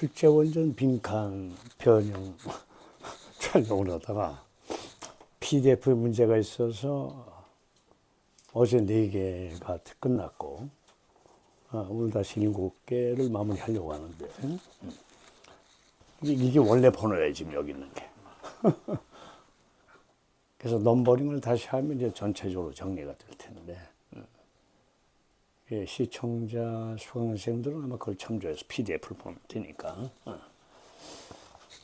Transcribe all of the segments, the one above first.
출제 원전 빈칸 변형 촬영을 하다가 PDF 문제가 있어서 어제 4개가 끝났고 오늘 다시 7개를 마무리하려고 하는데 이게 원래 번호예요. 지금 여기 있는 게. 그래서 넘버링을 다시 하면 이제 전체적으로 정리가 될 텐데 시청자 수강생들은 아마 그걸 참조해서 PDF를 보면 되니까.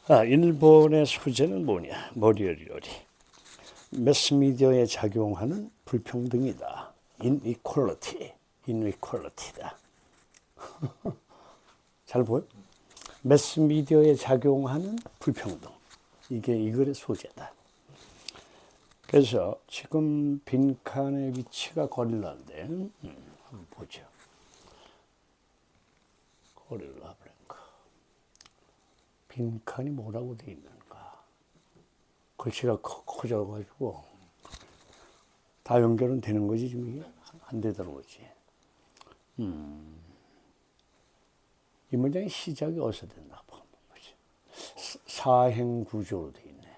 일본의 소재는 뭐냐? 머리요리. 매스미디어에 작용하는 불평등이다. inequality다. 잘 보여? 매스미디어에 작용하는 불평등. 이게 이 글의 소재다. 그래서 지금 빈칸의 위치가 거릴라인데 한번 보죠. 거릴라 브랭크. 빈칸이 뭐라고 되어 있는가? 글씨가 커져가지고 다 연결은 되는 거지 지금 이게 안 되더라고지. 이 문장의 시작이 어디서 됐나 봐. 사행 구조로 되어 있네.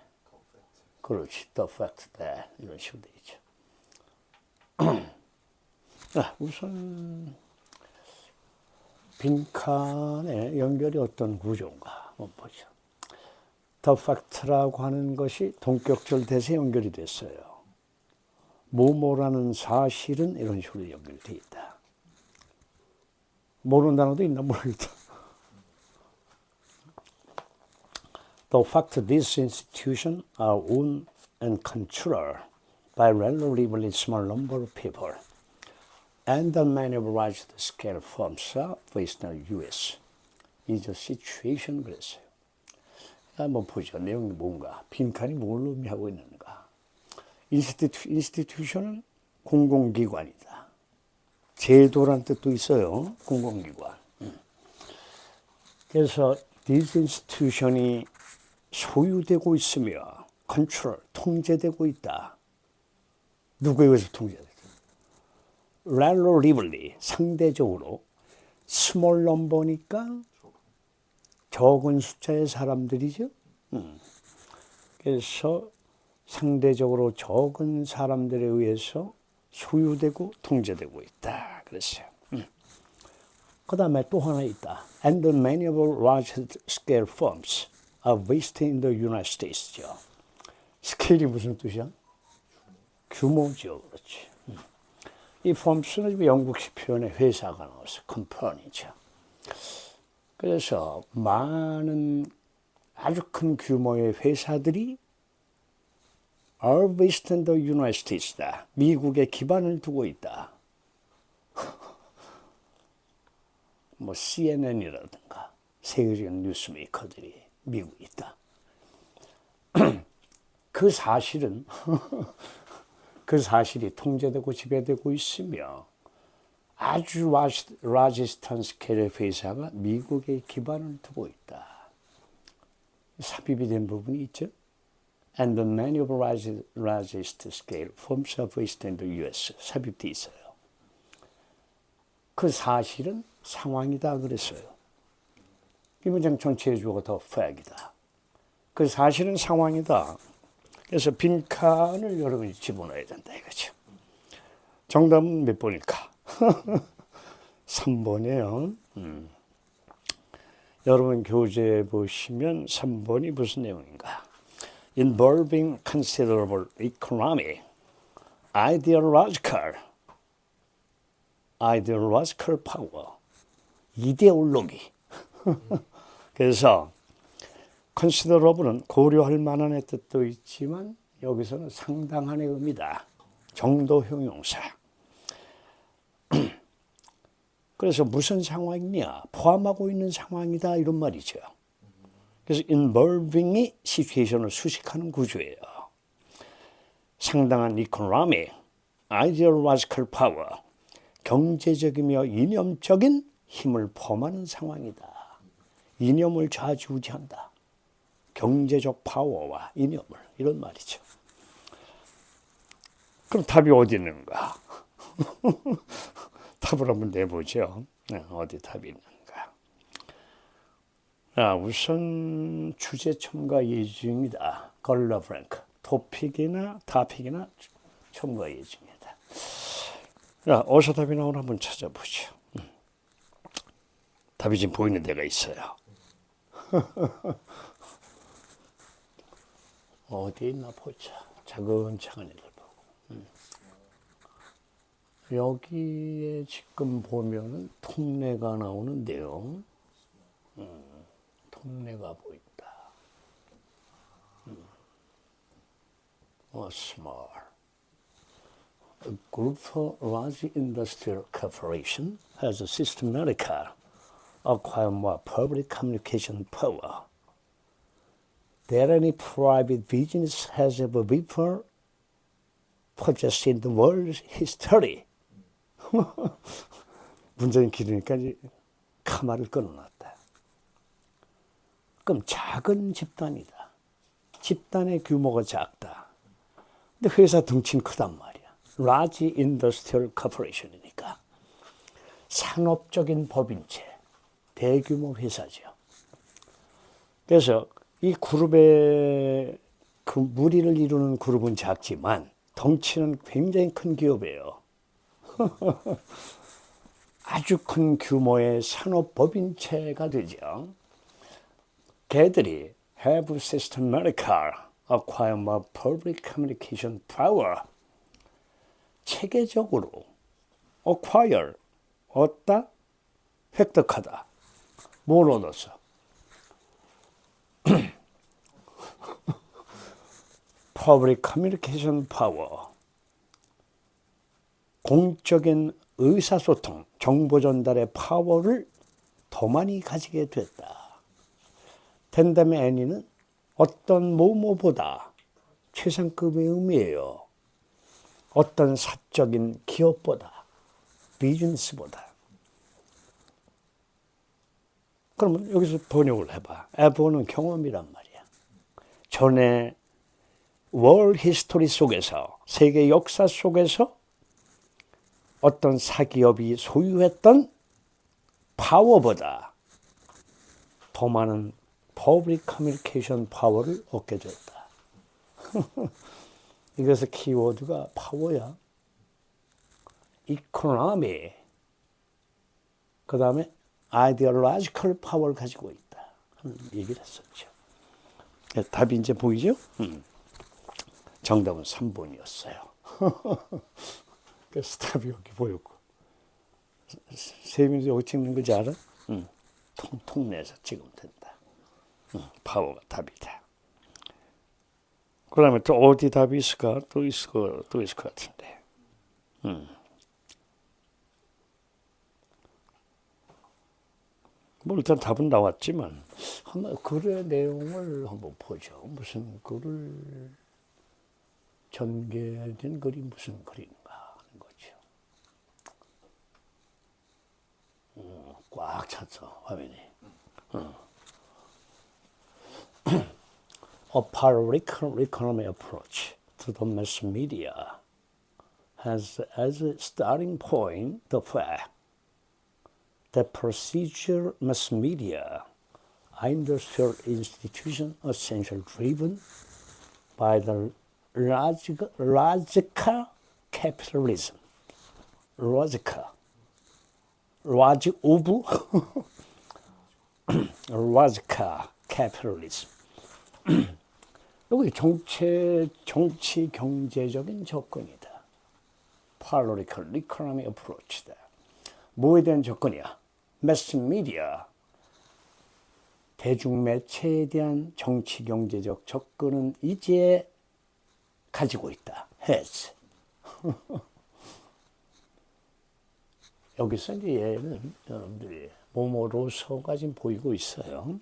그렇지. The fact that 이런 식으로 되어 있죠. 우선 빈칸의 연결이 어떤 구조인가 한번 보죠. The fact라고 하는 것이 동격절 대세 연결이 됐어요. 뭐뭐라는 사실은 이런 식으로 연결되어 있다. 모르는 단어도 있나 모르겠다. The fact this institution are owned and controlled by a relatively small number of people and the manufactured scale firms are based in the US is a situation 그랬어요. 한번 보죠. 내용이 뭔가 빈칸이 뭘 의미하고 있는가. 인스티튜션은 공공기관이다. 제도란 뜻도 있어요. 공공기관. 그래서 this institution이 소유되고 있으며 컨트롤, 통제되고 있다. 누구에 의해서 통제되다? relatively, 상대적으로 small number니까 적은 숫자의 사람들이죠. 그래서 상대적으로 적은 사람들에 의해서 소유되고 통제되고 있다. 그랬어요. 그 다음에 또 하나 있다. And many of large-scale firms are based in the United States죠. 스케일이 무슨 뜻이야? 규모죠. 그렇지. 이 firms는 영국식 표현의 회사가 나와서 컴퍼니죠. 그래서 많은 아주 큰 규모의 회사들이 are based in the United States다. 미국에 기반을 두고 있다. 뭐 CNN이라든가 세계적인 뉴스메이커들이 미국에 있다. 그 사실은 그 사실이 통제되고 지배되고 있으며 아주 라지스탄 스케일의 회사가 미국에 기반을 두고 있다. 삽입이 된 부분이 있죠. And the many of largest scale firms are based in the US. 삽입돼 있어요. 그 사실은 상황이다 그랬어요. 이 문장 전체의 주어가 더 fact이다. 그 사실은 상황이다. 그래서 빈칸을 여러분이 집어넣어야 된다 이거죠. 정답은 몇 번일까? 3번이에요. 여러분 교재에 보시면 3번이 무슨 내용인가? Involving considerable economic, ideological power, 이데올로기. 그래서 considerable은 고려할 만한의 뜻도 있지만 여기서는 상당한의 의미다. 정도 형용사. 그래서 무슨 상황이냐? 포함하고 있는 상황이다 이런 말이죠. 그래서 involving이 시츄에이션을 수식하는 구조예요. 상당한 economic, ideological power, 경제적이며 이념적인 힘을 포함하는 상황이다. 이념을 좌지우지한다. 경제적 파워와 이념을 이런 말이죠. 그럼 답이 어디 있는가? 답을 한번 내보죠. 어디 답이 있는가? 우선 주제 첨가 예정이다. 걸러 프랭크. 토픽이나 첨가 예정이다. 어디서 답이 나오나 한번 찾아보죠. 답이 지금 보이는 데가 있어요. 어디에 있나 보자. 차근차근 읽어보고. 여기에 지금 보면은 통례가 나오는데요. 통례가 보인다. small. A group of large industrial corporation has systematically acquired more public communication power than any private business has ever before possessed in the world's history. 문장이 길으니까 카마를 끊어놨다. 그럼 작은 집단이다. 집단의 규모가 작다. 근데 회사 덩치는 크단 말이야. Large Industrial Corporation이니까 산업적인 법인체, 대규모 회사죠. 그래서 이 그룹의 그 무리를 이루는 그룹은 작지만 덩치는 굉장히 큰 기업이에요. 아주 큰 규모의 산업법인체가 되죠. 걔들이 have systematically acquired more public communication power. 체계적으로 acquire, 얻다, 획득하다. 뭘 얻었어? public communication power. 공적인 의사소통, 정보 전달의 파워를 더 많이 가지게 됐다. 된다음에 애니는 어떤 뭐뭐보다 최상급의 의미예요. 어떤 사적인 기업보다, 비즈니스보다. 그러면 여기서 번역을 해봐. 에버는 경험이란 말이야. 전에 월드 히스토리 속에서, 세계 역사 속에서 어떤 사기업이 소유했던 파워보다 더 많은 퍼블릭 커뮤니케이션 파워를 얻게 됐다. 이것의 키워드가 파워야. 이코노미, 그 다음에 아이디올로지컬 파워를 가지고 있다 하는 얘기를 했었죠. 답이 이제 보이죠? 정답은 3번이었어요. 그래서 답이 여기 보였고. 세민이 여기 찍는 거지 알아? 통내서 찍으면 된다. 파워가 답이다. 그 다음에 또 어디 답이 있을까? 또 있을 것 같은데. 뭐 일단 답은 나왔지만 하나 글의 내용을 한번 보죠. 무슨 글을 전개된 글이 무슨 글인가 하는 거죠. 꽉 찼어 화면이. A political economy approach to the mass media has as a starting point the fact that procedure mass media are industrial institutions essentially driven by the logical capitalism. logical capitalism. 여기 정치 경제적인 접근이다. Political economy approach다. 뭐에 대한 접근이야? Mass media. 대중매체에 대한 정치 경제적 접근은 이제 가지고 있다. has. 여기서 이제 얘는 여러분들이 뭐뭐로서가 지금 보이고 있어요.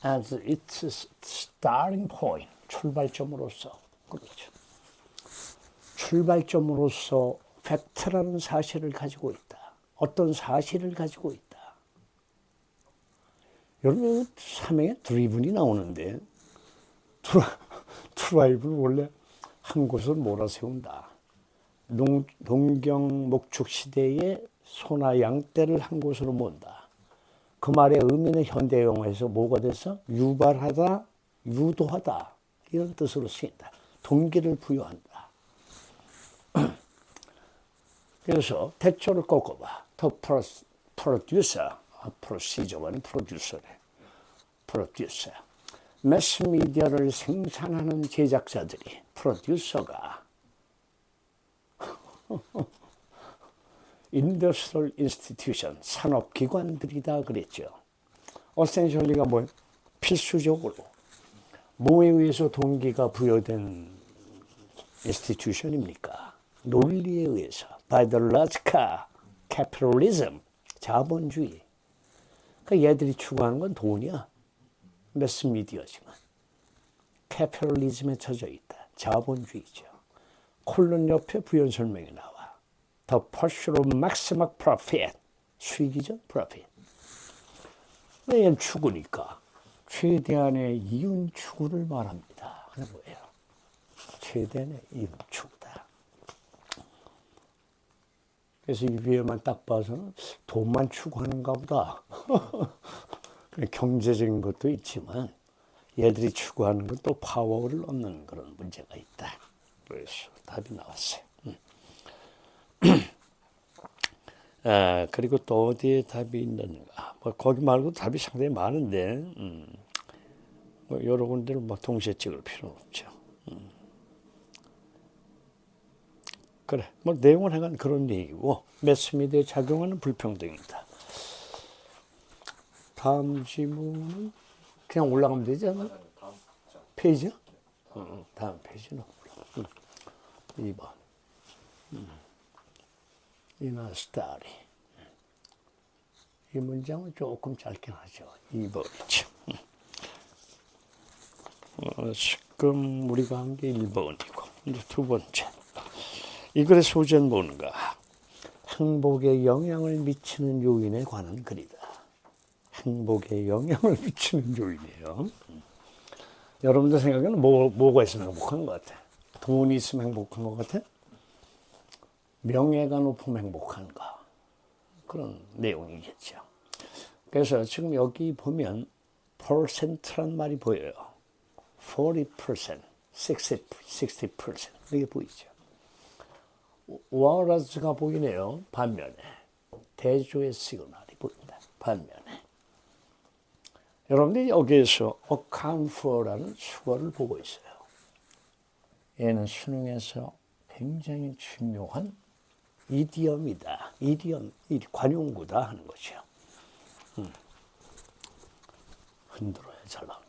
As its starting point, 출발점으로서. 그렇죠. 출발점으로서 팩트라는 사실을 가지고 있다. 어떤 사실을 가지고 있다. 여러분, 삼행에 드리븐이 나오는데, 드라이브는 원래 한 곳을 몰아세운다. 농경 목축 시대에 소나 양떼를 한 곳으로 모은다. 그 말의 의미는 현대 영어에서 뭐가 돼서 유발하다, 유도하다 이런 뜻으로 쓰인다. 동기를 부여한다. 그래서 대조를 꺾어봐. The producer, procedure는 프로듀서래. 프로듀서. 매스미디어를 생산하는 제작자들이 프로듀서가 인더스트리얼 인스티튜션, 산업기관들이다 그랬죠. 어센셜리가 뭐예요? 필수적으로 뭐에 의해서 동기가 부여된 인스티튜션입니까? 논리에 의해서. By the logic, capitalism, 자본주의. 그러니까 얘들이 추구하는 건 돈이야. 매스미디어지만. 캐피탈리즘에 젖어 있다. 자본주의죠. 콜론 옆에 부연 설명이 나와. The pursuit of maximum profit. 수익이죠, profit. 왜 얘는 추구니까? 최대한의 이윤 추구를 말합니다. 하는 거예요. 최대한의 이윤 추구다. 그래서 이 위에만 딱 봐서는 돈만 추구하는가 보다. 경제적인 것도 있지만 얘들이 추구하는 건 또 파워를 얻는 그런 문제가 있다. 그래서 답이 나왔어요. 그리고 또 어디에 답이 있는가? 뭐 거기 말고 답이 상당히 많은데 뭐 여러 군데를 뭐 동시에 찍을 필요는 없죠. 그래, 뭐 내용은 약간 그런 얘기고 매스미디어에 작용하는 불평등이다. 다음 지문은 그냥 올라가면 되지 않나? 페이지요? 다음 페이지는 2번. 이나 스타리. 이 문장은 조금 짧긴 하죠. 2번이죠. 지금 우리가 한 게 1번이고 이제 두 번째. 이 글의 소재는 뭔가? 행복에 영향을 미치는 요인에 관한 글이다. 행복에 영향을 미치는 요인이에요. 여러분들 생각에는 뭐가 있으면 행복한 것 같아? 돈이 있으면 행복한 것 같아? 명예가 높으면 행복한가? 그런 내용이겠죠. 그래서 지금 여기 보면 퍼센트란 말이 보여요. 40%, 60%, 이게 보이죠. whereas가 보이네요. 반면에 대조의 시그널이 보인다. 반면에 여러분들이 여기에서 account for라는 수어를 보고 있어요. 얘는 수능에서 굉장히 중요한 이디엄이다. 이디엄, 관용구다 하는 거죠. 흔들어야 잘 나온다.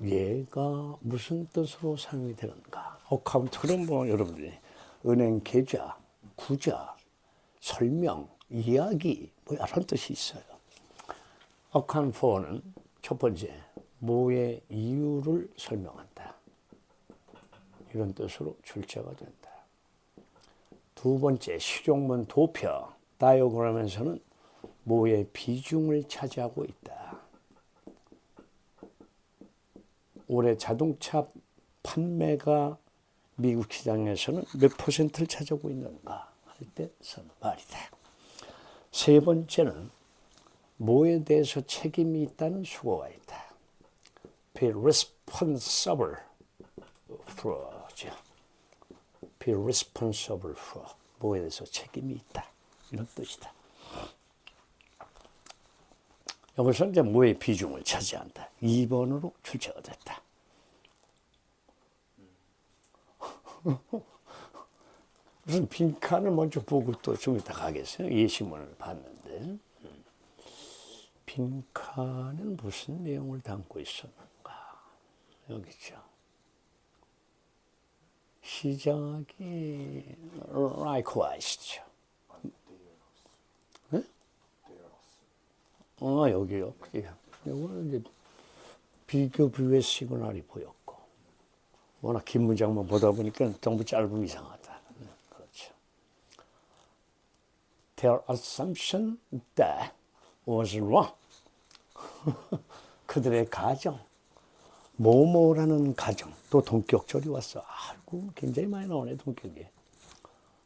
얘가 무슨 뜻으로 사용이 되는가? 어카운트, 그럼 뭐 여러분들이 은행 계좌, 구자, 설명, 이야기 뭐 여러 뜻이 있어요. account for는 첫 번째, 뭐의 이유를 설명한다. 이런 뜻으로 출제가 된다. 두 번째, 실용문 도표, 다이어그램에서는 뭐의 비중을 차지하고 있다. 올해 자동차 판매가 미국 시장에서는 몇 퍼센트를 차지하고 있는가 할 때 쓰는 말이다. 세 번째는 뭐에 대해서 책임이 있다는 수고가 있다. Be responsible for. Be responsible for. 뭐에 대해서 책임이 있다. 이런 뜻이다. 여기서 이제 뭐의 비중을 차지한다. 2번으로 출제가 됐다. 무슨 빈칸을 먼저 보고 또 좀 이따 가겠어요. 예시문을 봤는데. 빈칸은 무슨 내용을 담고 있었는가? 여기죠. 시작이 likewise죠. 네? 여기요. 이거는 이제 비교 비유의 시그널이 보였고, 워낙 긴 문장만 보다 보니까 너무 짧으면 이상하다. 그렇죠. Their assumption that was wrong. 그들의 가정, 뭐뭐라는 가정, 또 동격절이 왔어. 아이고, 굉장히 많이 나오네, 동격이.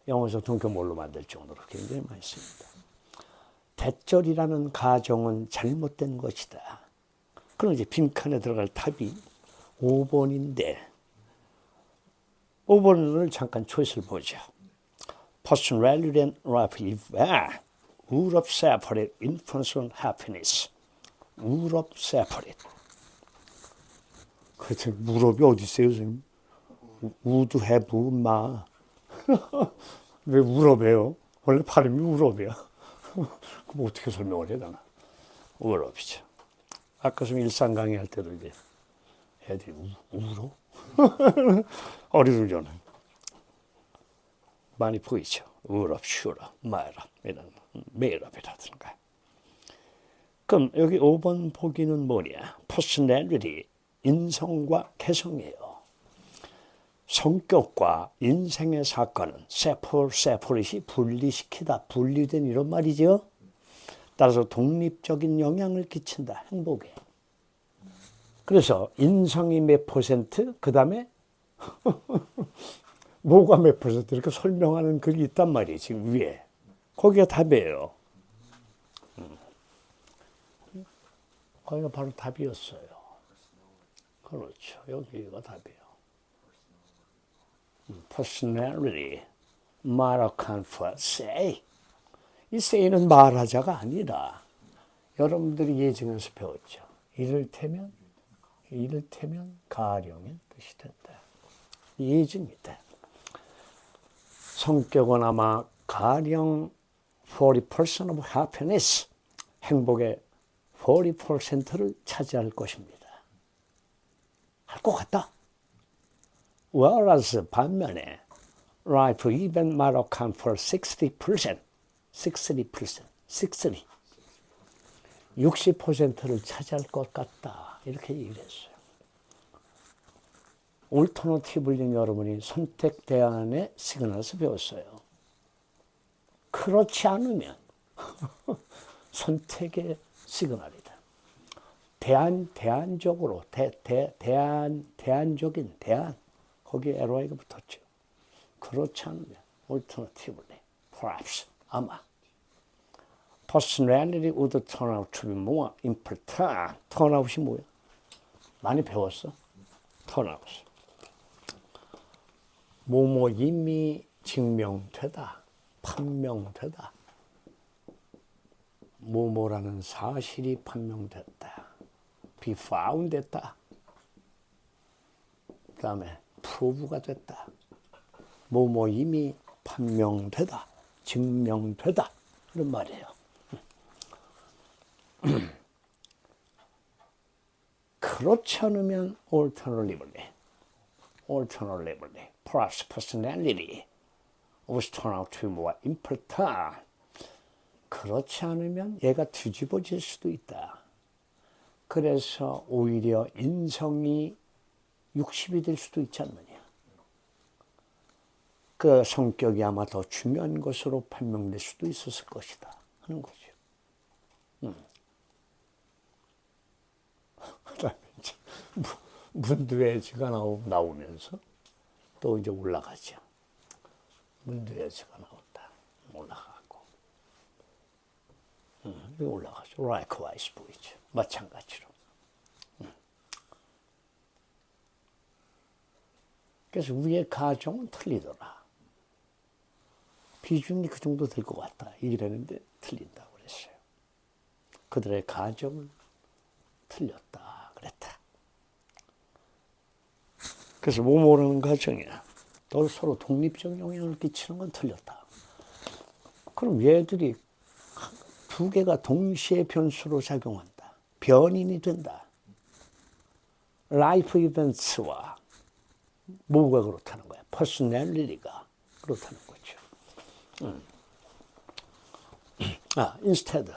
영어에서 동격 뭘로 만들 정도로 굉장히 많이 씁니다. 대절이라는 가정은 잘못된 것이다. 그럼 이제 빈칸에 들어갈 답이 5번인데, 5번을 잠깐 초이스를 보죠. Personality and life event would of separate influence on happiness. would of separate. 그렇죠. 무릎이 어디 있어요, 선생님? would have, 마. 왜 무릎이에요? 원래 발음이 우럽이야. 그럼 어떻게 설명을 해야 되나? 우럽이죠. 아까 좀 일상 강의할 때도 이제 애들이 울어? 어리둥절해. 많이 보이죠. 우럽, 슈럽, 마럽 이런 메이럽이라든가. 그럼 여기 5번 보기는 뭐냐? 퍼스널리티, 인성과 개성이에요. 성격과 인생의 사건은 세포릿이 분리시키다, 분리된 이런 말이죠. 따라서 독립적인 영향을 끼친다, 행복에. 그래서 인성이 몇 %, 그 다음에 뭐가 몇 %, 이렇게 설명하는 글이 있단 말이에요, 지금 위에. 거기가 답이에요. 거기가 바로 답이었어요. 그렇죠. 여기가 답이에요. Personality, 말악한 for say. 이 say는 말하자가 아니라 여러분들이 예증에서 배웠죠. 이를테면 가령의 뜻이 된다. 예증이다. 성격은 아마 가령 40% of happiness, 행복의 40%를 차지할 것입니다. 할 것 같다. Whereas 반면에 life event might account for 60%, 60%를 차지할 것 같다. 이렇게 얘기를 했어요. 올터너티브는 여러분이 선택 대안의 시그널에서 배웠어요. 그렇지 않으면 선택의 시그널이다. 대안적으로, 대안적인 대안. 거기에 LY가 붙었죠. 그렇지 않으면 alternatively, perhaps, 아마 personality would turn out to be more important. turnout이 뭐야? 많이 배웠어? turnout. 뭐뭐 이미 증명되다, 판명되다. 뭐뭐라는 사실이 판명됐다. be found 됐다. 그 다음에 prove가 됐다. 뭐뭐 이미 판명되다, 증명되다. 이런 말이에요. 그렇지 않으면 alternatively, perhaps personality was turned out to be more important. 그렇지 않으면 얘가 뒤집어질 수도 있다. 그래서 오히려 인성이 60이 될 수도 있지 않느냐. 그 성격이 아마 더 중요한 것으로 판명될 수도 있었을 것이다 하는 거죠. 그다음에 이제 문두에지가 나오면서 또 이제 올라가죠. 문두에지가 나온다. 올라가고. 올라가죠. likewise 보이죠. 마찬가지로. 그래서 위의 가정은 틀리더라. 비중이 그 정도 될 것 같다. 이랬는데 틀린다고 그랬어요. 그들의 가정은 틀렸다. 그랬다. 그래서 뭐 모르는 가정이야. 또 서로 독립적 영향을 끼치는 건 틀렸다. 그럼 얘들이 두 개가 동시에 변수로 작용한다. 변인이 된다. 라이프 이벤트와 뭐가 그렇다는 거야? 퍼스널리티가 그렇다는 거죠. instead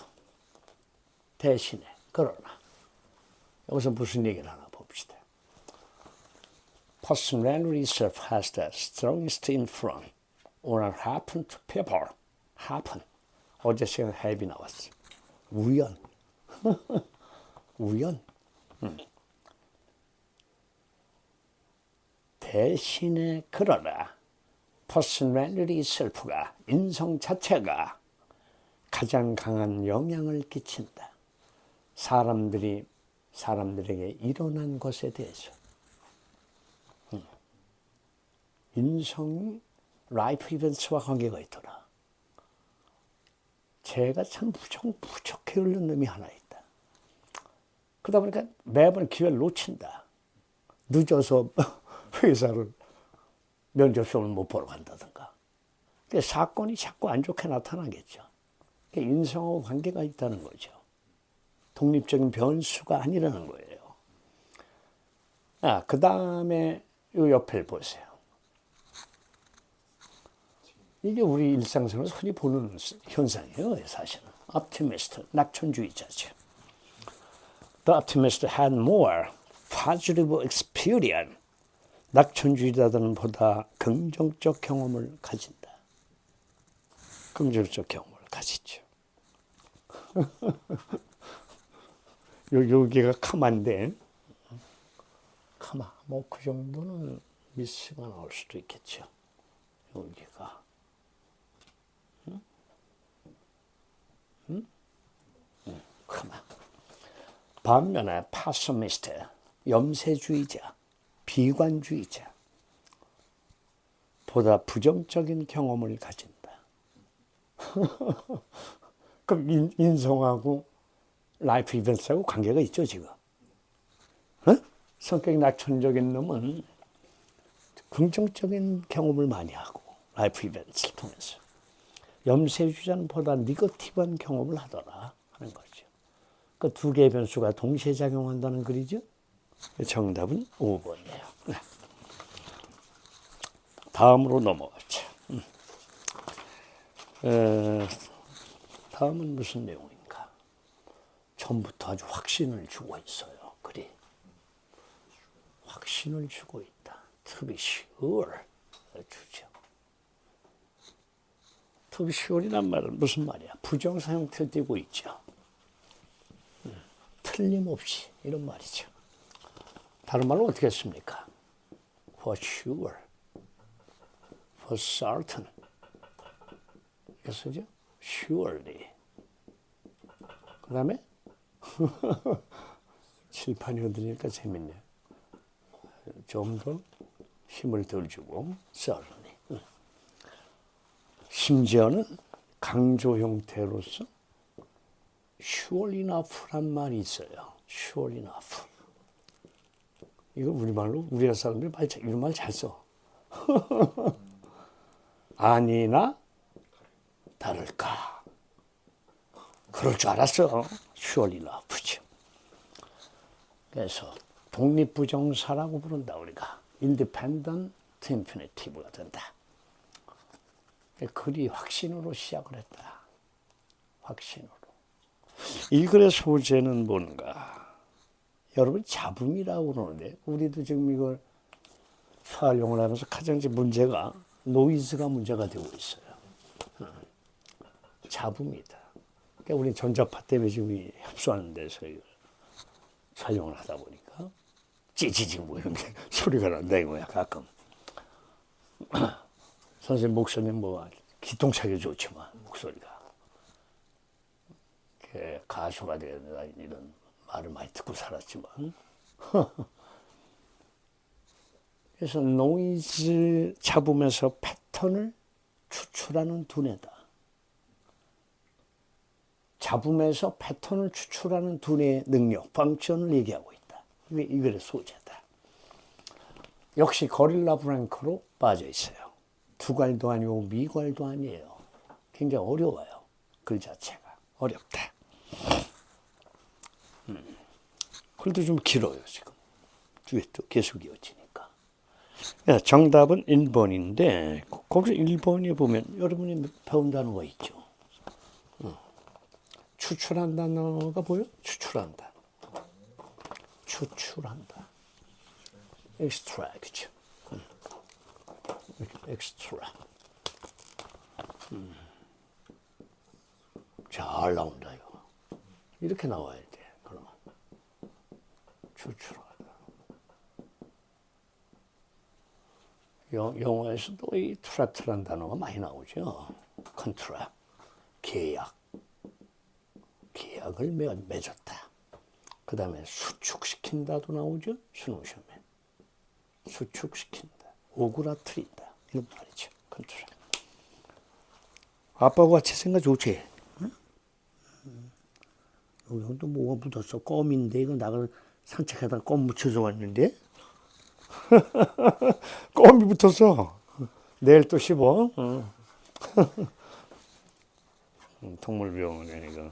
대신에 그러나 여기서 무슨 얘기를 하나 봅시다. Personality itself has the strongest influence on what happen to people. happen. 어제 시간에 have이 나왔어. 우연. 우연. 대신에 그러나 퍼스널리티 셀프가 인성 자체가 가장 강한 영향을 끼친다. 사람들에게 일어난 것에 대해서. 인성이 라이프 이벤트와 관계가 있더라. 제가 참 무척 게으른 놈이 하나 있다. 그러다 보니까 매번 기회를 놓친다. 늦어서 회사를 면접시험을 못 보러 간다든가. 사건이 자꾸 안 좋게 나타나겠죠. 인성하고 관계가 있다는 거죠. 독립적인 변수가 아니라는 거예요. 그 다음에 이 옆에 보세요. 이게 우리 일상생활에서 흔히 보는 현상이에요, 사실은. optimist, 낙천주의자죠. The optimist had more positive experience. 낙천주의자들은 보다 긍정적 경험을 가진다. 긍정적 경험을 가지죠. 여기가 카마인데, 카마, 뭐 그 정도는 미스가 나올 수도 있겠죠. 여기가. 카마. 반면에 파소미스트, 염세주의자, 비관주의자, 보다 부정적인 경험을 가진다. 그럼 인성하고 라이프 이벤트하고 관계가 있죠, 지금. 성격이 낙천적인 놈은 긍정적인 경험을 많이 하고 라이프 이벤트를 통해서. 염세주의자는 보다 네거티브한 경험을 하더라 하는 거죠. 그 두 개의 변수가 동시에 작용한다는 글이죠. 정답은 5번이에요. 다음으로 넘어가죠. 다음은 무슨 내용인가? 처음부터 아주 확신을 주고 있어요. 글이. 확신을 주고 있다. To be sure 주죠. To be sure이란 말은 무슨 말이야? 부정사 형태를 띠고 있죠. 틀림없이 이런 말이죠. 다른 말로 어떻게 했습니까? For sure, for certain. 이렇게 쓰죠? Surely. 그 다음에 칠판이 흔들리니까 재밌네요. 좀 더 힘을 덜 주고 certainly. 심지어는 강조 형태로서 sure enough란 말이 있어요. sure enough. 이거 우리말로 우리나라 사람들이 이런 말 잘 써. 아니나 다를까. 그럴 줄 알았어. sure enough죠. 그래서 독립부정사라고 부른다 우리가. independent infinitive가 된다. 글이 확신으로 시작을 했다. 확신으로. 이 글의 소재는 뭔가? 여러분 잡음이라고 그러는데 우리도 지금 이걸 활용을 하면서 가장 문제가 노이즈가 문제가 되고 있어요. 잡음이다. 그러니까 우리 전자파 때문에 지금 협소하는 데서 이걸 촬영을 하다 보니까 찌찌찌 뭐 이런 게 소리가 난다 이거야 가끔. 선생님 목소리는 뭐 기똥차게 좋지만 목소리가 가수가 되는 이런 말을 많이 듣고 살았지만 그래서 노이즈 잡음에서 패턴을 추출하는 두뇌다. 잡음에서 패턴을 추출하는 두뇌의 능력, 펑션을 얘기하고 있다. 이게 이글의 소재다. 역시 거릴라 브랭크로 빠져 있어요. 두괄도 아니고 미괄도 아니에요. 굉장히 어려워요. 글 자체가 어렵다. 글도 좀 길어요 지금. 뒤에 또 계속 이어지니까. 정답은 1번인데 거기서 1번에 보면 여러분이 배운 단어가 있죠. 추출한 단어가 보여? 추출한다. 추출한다. extract죠. extract. 잘 나온다 이거. 이렇게 나와야 돼. 그러면 추출하다. 영어에서도 이 트랙트라는 단어가 많이 나오죠. 컨트랙, 계약. 계약을 맺었다. 그 다음에 수축시킨다도 나오죠. 수능 시험에. 수축시킨다. 오그라뜨린다. 이런 말이죠. 컨트랙. 아빠하고 같이 생각 좋지? 응? 여기 또 뭐가 묻었어? 껌인데 이거 나가 산책하다가 껌 묻혀서 왔는데 껌이 붙었어. 내일 또 씹어. 동물병원에 이거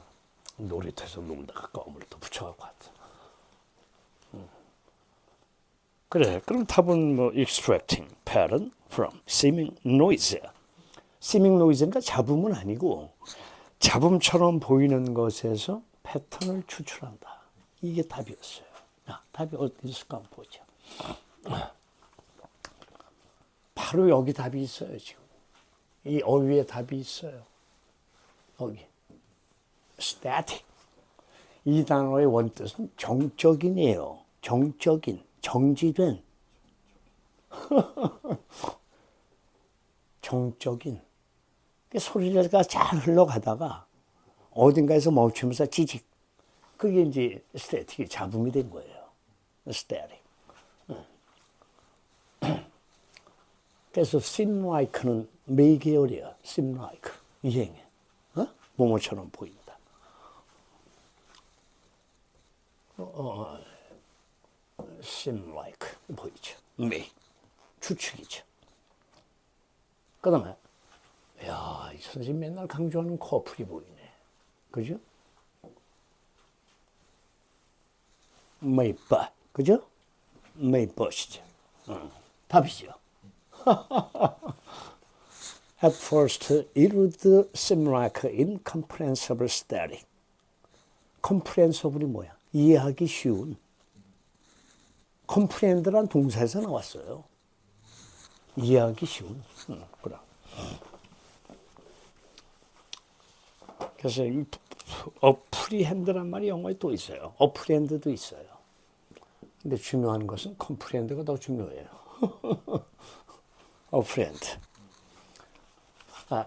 놀이터에서 놀다가 껌을 또 붙여갖고 왔어. 그래. 그럼 답은 뭐 extracting pattern from seeming noise. seeming noise니까 잡음은 아니고 잡음처럼 보이는 것에서 패턴을 추출한다. 이게 답이었어요. 자, 답이 어디 있을까 한번 보죠. 바로 여기 답이 있어요. 지금 이 어휘에 답이 있어요. 여기 static. 이 단어의 원뜻은 정적인이에요. 정적인, 정지된. 정적인. 소리가 잘 흘러가다가 어딘가에서 멈추면서 찌직. 그게 이제 스태틱이 잡음이 된 거예요. 스태틱. 그래서 seem like는 매계열이야. seem like. 이행해. 뭐뭐처럼 보인다. seem like 보이죠. may. 추측이죠. 그 다음에 야, 이 선생님 맨날 강조하는 커플이 보이네. 그죠? 메이버. 그죠? 메이버시죠. 답이죠. At first, it would seem like incomprehensible static. comprehensible이 뭐야? 이해하기 쉬운. comprehend란 동사에서 나왔어요. 이해하기 쉬운. 그래. 그래서 이 어프리핸드란 말이 영어에 또 있어요. 어프리핸드도 있어요. 근데 중요한 것은 컴프리핸드가 더 중요해요. 어프리핸드.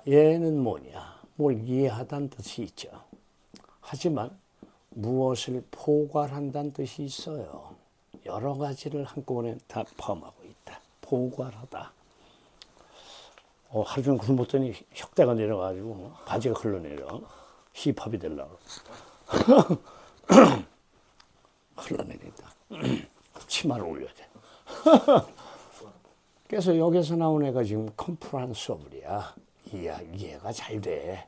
얘는 뭐냐? 뭘 이해하다는 뜻이 있죠. 하지만 무엇을 포괄한다는 뜻이 있어요. 여러 가지를 한꺼번에 다 포함하고 있다. 포괄하다. 하루 종일 굶었더니 혁대가 내려가지고 바지가 흘러내려. 힙합이 되려고. 흘러내린다. 치마를 올려야 돼. 그래서 여기서 나온 애가 지금 컴프란서블이야. 이해가 잘 돼.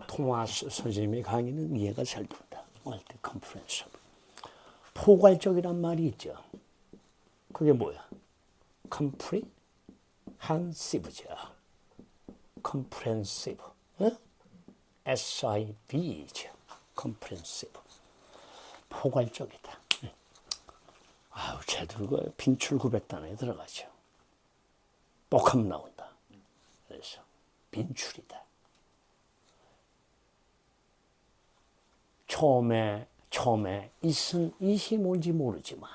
토마스 선생님의 강의는 이해가 잘 된다. 할때 컴프란서블. 포괄적이란 말이 있죠. 그게 뭐야? comprehensive죠. comprehensive. SIV죠. comprehensive. 포괄적이다. 아우, 쟤들 그 빈출구백단에 들어가죠. 뻑하면 나온다. 그래서 빈출이다. 처음에 이시 뭔지 모르지만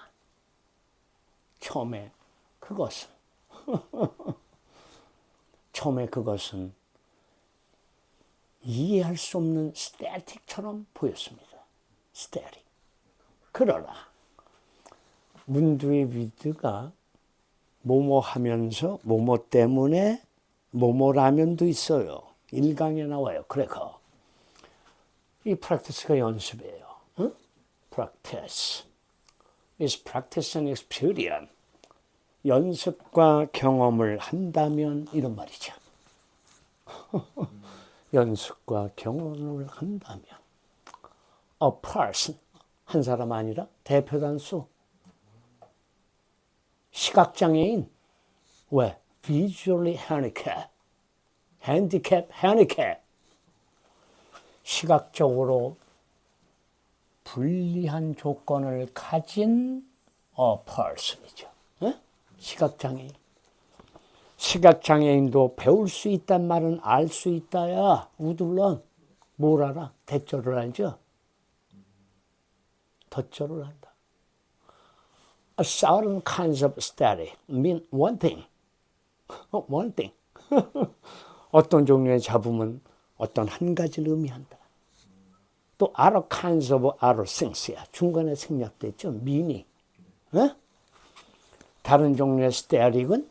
처음에 그것은 이해할 수 없는 스태틱처럼 보였습니다. 스태틱. 그러나 문두의 위드가 뭐뭐 하면서 뭐뭐 때문에 뭐뭐라면도 있어요. 1강에 나와요. 그래서 이 practice가 연습이에요. 응? practice is practice and experience. 연습과 경험을 한다면 이런 말이죠. 연습과 경험을 한다면 a person, 한 사람 아니라 대표단수. 시각장애인. 왜? visually handicap. 시각적으로 불리한 조건을 가진 a person이죠. 시각장애인. 시각장애인도 배울 수 있단 말은 알 수 있다야. 우둘런 뭘 알아? 대절을 알죠? 덧절을 한다. A certain kinds of static mean one thing. One thing. 어떤 종류의 잡음은 어떤 한 가지를 의미한다. 또 other kinds of other things야. 중간에 생략됐죠. meaning. 어? 다른 종류의 static은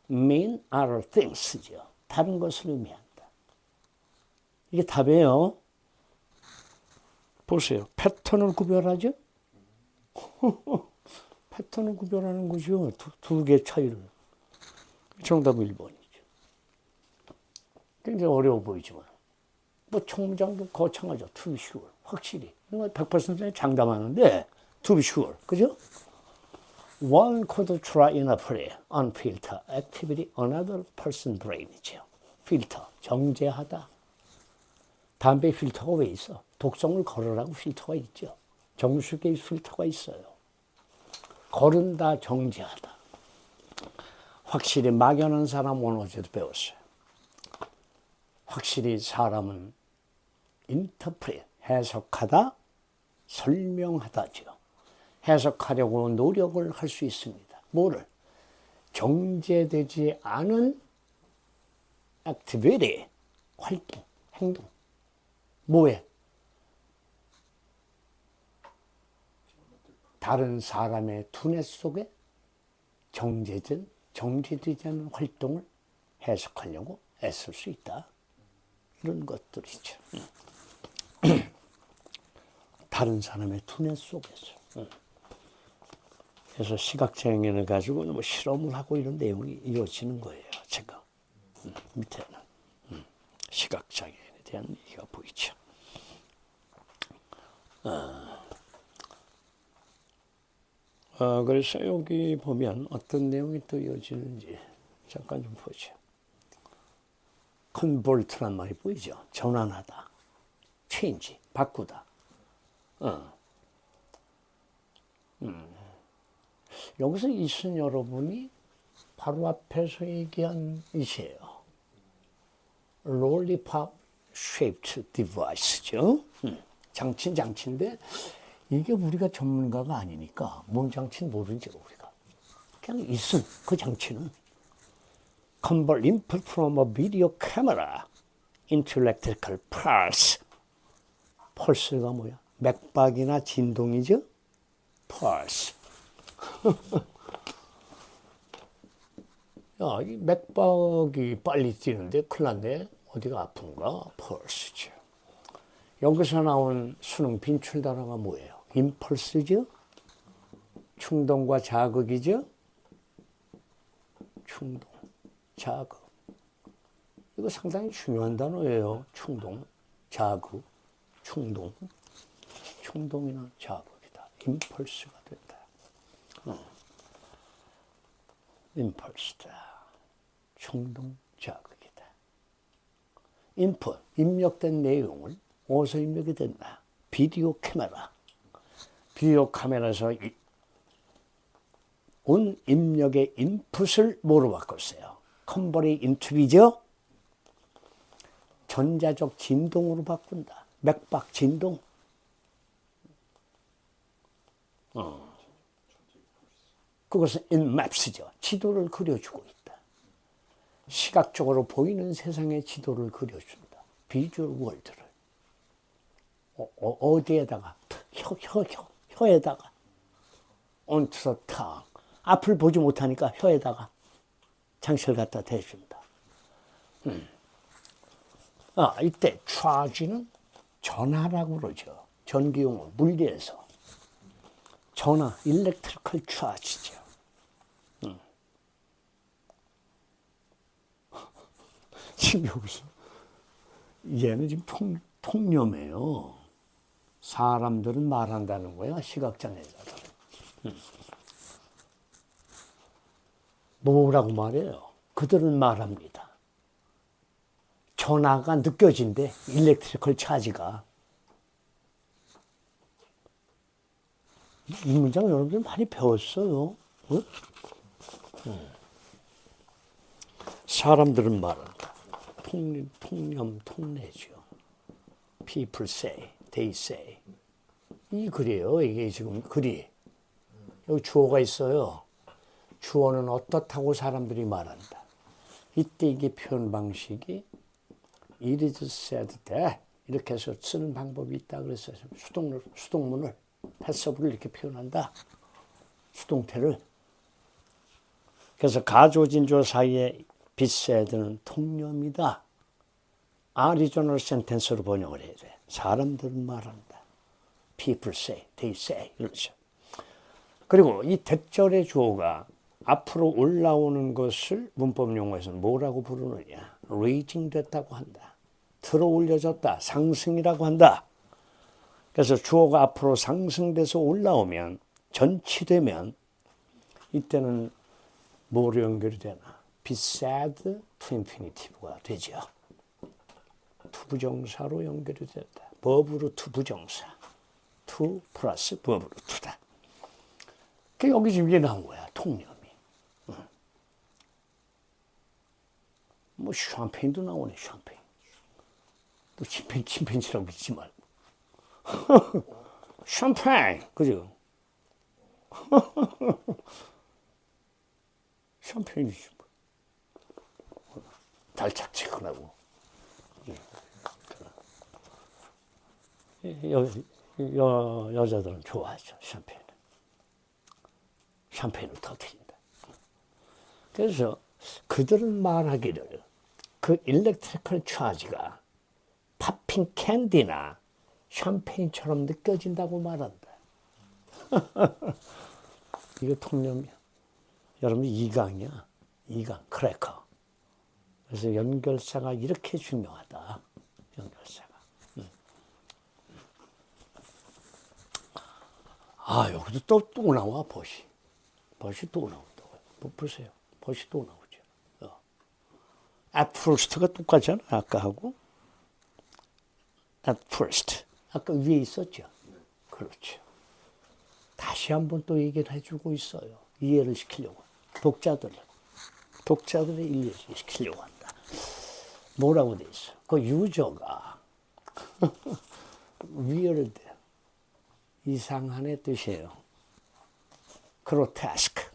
mean other things죠. 다른 것을 의미한다. 이게 답이에요. 보세요. 패턴을 구별하죠? 패턴을 구별하는 거죠. 두 개의 차이를. 정답은 1번이죠. 굉장히 어려워 보이지만. 뭐 총무장도 거창하죠. To be sure. 확실히. 100% 장담하는데 to be sure. 그죠? One could try in a play, unfilter activity, another person's brain이죠. 필터, 정제하다. 담배 필터가 왜 있어? 독성을 걸으라고 필터가 있죠. 정수기에 필터가 있어요. 거른다, 정제하다. 확실히 막연한 사람 오늘 어제도 배웠어요. 확실히 사람은 interpret, 해석하다, 설명하다죠. 해석하려고 노력을 할 수 있습니다. 뭐를? 정제되지 않은 activity, 활동, 행동. 뭐에? 다른 사람의 두뇌 속에 정제되지 않은 활동을 해석하려고 애쓸 수 있다. 이런 것들이죠. 다른 사람의 두뇌 속에서. 그래서 시각장애인을 가지고 뭐 실험을 하고 이런 내용이 이루어지는 거예요. 제가 밑에는 시각장애인에 대한 얘기가 보이죠. 그래서 여기 보면 어떤 내용이 또 이어지는지 잠깐 좀 보죠. convert란 말이 보이죠. 전환하다, change, 바꾸다. 여기서 이순 여러분이 바로 앞에서 얘기한 이시에요. lollipop shaped device죠. 장치인데 이게 우리가 전문가가 아니니까 뭔 장치는 모르지 우리가. 그냥 이순 그 장치는 convert input from a video camera into electrical pulse. 펄스가 뭐야? 맥박이나 진동이죠? pulse. 야, 이 맥박이 빨리 뛰는데 큰일 났네. 어디가 아픈가? 펄스죠. 여기서 나온 수능 빈출 단어가 뭐예요? 임펄스죠? 충동과 자극이죠? 충동, 자극. 이거 상당히 중요한 단어예요. 충동, 자극, 충동. 충동이나 자극이다. 임펄스가 된다. 임펄스다. 충동, 자극이다. 인풋, 입력된 내용을 어디서 입력이 된다? 비디오 카메라. 비디오 카메라에서 온 입력의 인풋을 뭐로 바꿨어요? 컨버리 인투비죠? 전자적 진동으로 바꾼다. 맥박 진동. 그것은 인맵스죠. 지도를 그려주고 있다. 시각적으로 보이는 세상의 지도를 그려준다. 비주얼 월드를. 어디에다가? 혀에다가. onto the tongue. 앞을 보지 못하니까 혀에다가 장치를 갖다 대준다. 이때 charge는 전하라고 그러죠. 전기용어, 물리에서. 전하, electrical charge죠. 지금 여기서 얘는 지금 통념이에요. 사람들은 말한다는 거야, 시각장애자들. 뭐라고 말해요? 그들은 말합니다. 전하가 느껴진대, 일렉트리컬 차지가. 이 문장 여러분들 많이 배웠어요. 응? 사람들은 말한다. 통념, 통례죠. People say, they say. 이 글이에요. 이게 지금 글이. 여기 주어가 있어요. 주어는 어떻다고 사람들이 말한다. 이때 이게 표현 방식이 it is said that 이렇게 해서 쓰는 방법이 있다 그랬어요. 수동문을 패서브를 이렇게 표현한다. 수동태를. 그래서 가조진조 사이에 be said는 통념이다. 아리조널 센텐스로 번역을 해야 돼. 사람들은 말한다. People say, they say 이러죠. 그리고 이 대절의 주어가 앞으로 올라오는 것을 문법 용어에서는 뭐라고 부르느냐. raising 됐다고 한다. 들어 올려졌다. 상승이라고 한다. 그래서 주어가 앞으로 상승돼서 올라오면 전치되면 이때는 뭐로 연결이 되나? be said to infinitive가 되죠. 투부정사로 연결이 된다. verb로 투부정사. to 플러스 verb로 to다. 여기 지금 이게 나온 거야. 통념이. 뭐 샴페인도 나오네. 샴페인. 또 침팬지라고 믿지 말고. 샴페인. 그죠? 샴페인이지 뭐. 달착지근하고. 여자들은 좋아하죠. 샴페인. 샴페인을 터뜨린다. 그래서 그들은 말하기를 그 일렉트리컬 차지가 팝핑 캔디나 샴페인처럼 느껴진다고 말한다. 이거 통념이야. 여러분 이강이야. 이강, 크래커. 그래서 연결사가 이렇게 중요하다. 연결사가. 아, 여기도 또 나와, 벗이. 벗이 또 나온다고요. 보세요. 벗이 또 나오죠. At first가 똑같잖아, 아까하고. At first. 아까 위에 있었죠. 그렇죠. 다시 한번 또 얘기를 해주고 있어요. 이해를 시키려고. 독자들을 이해시키려고 한다. 뭐라고 돼 있어? 그 유저가 weird, 이상한의 뜻이에요. grotesque,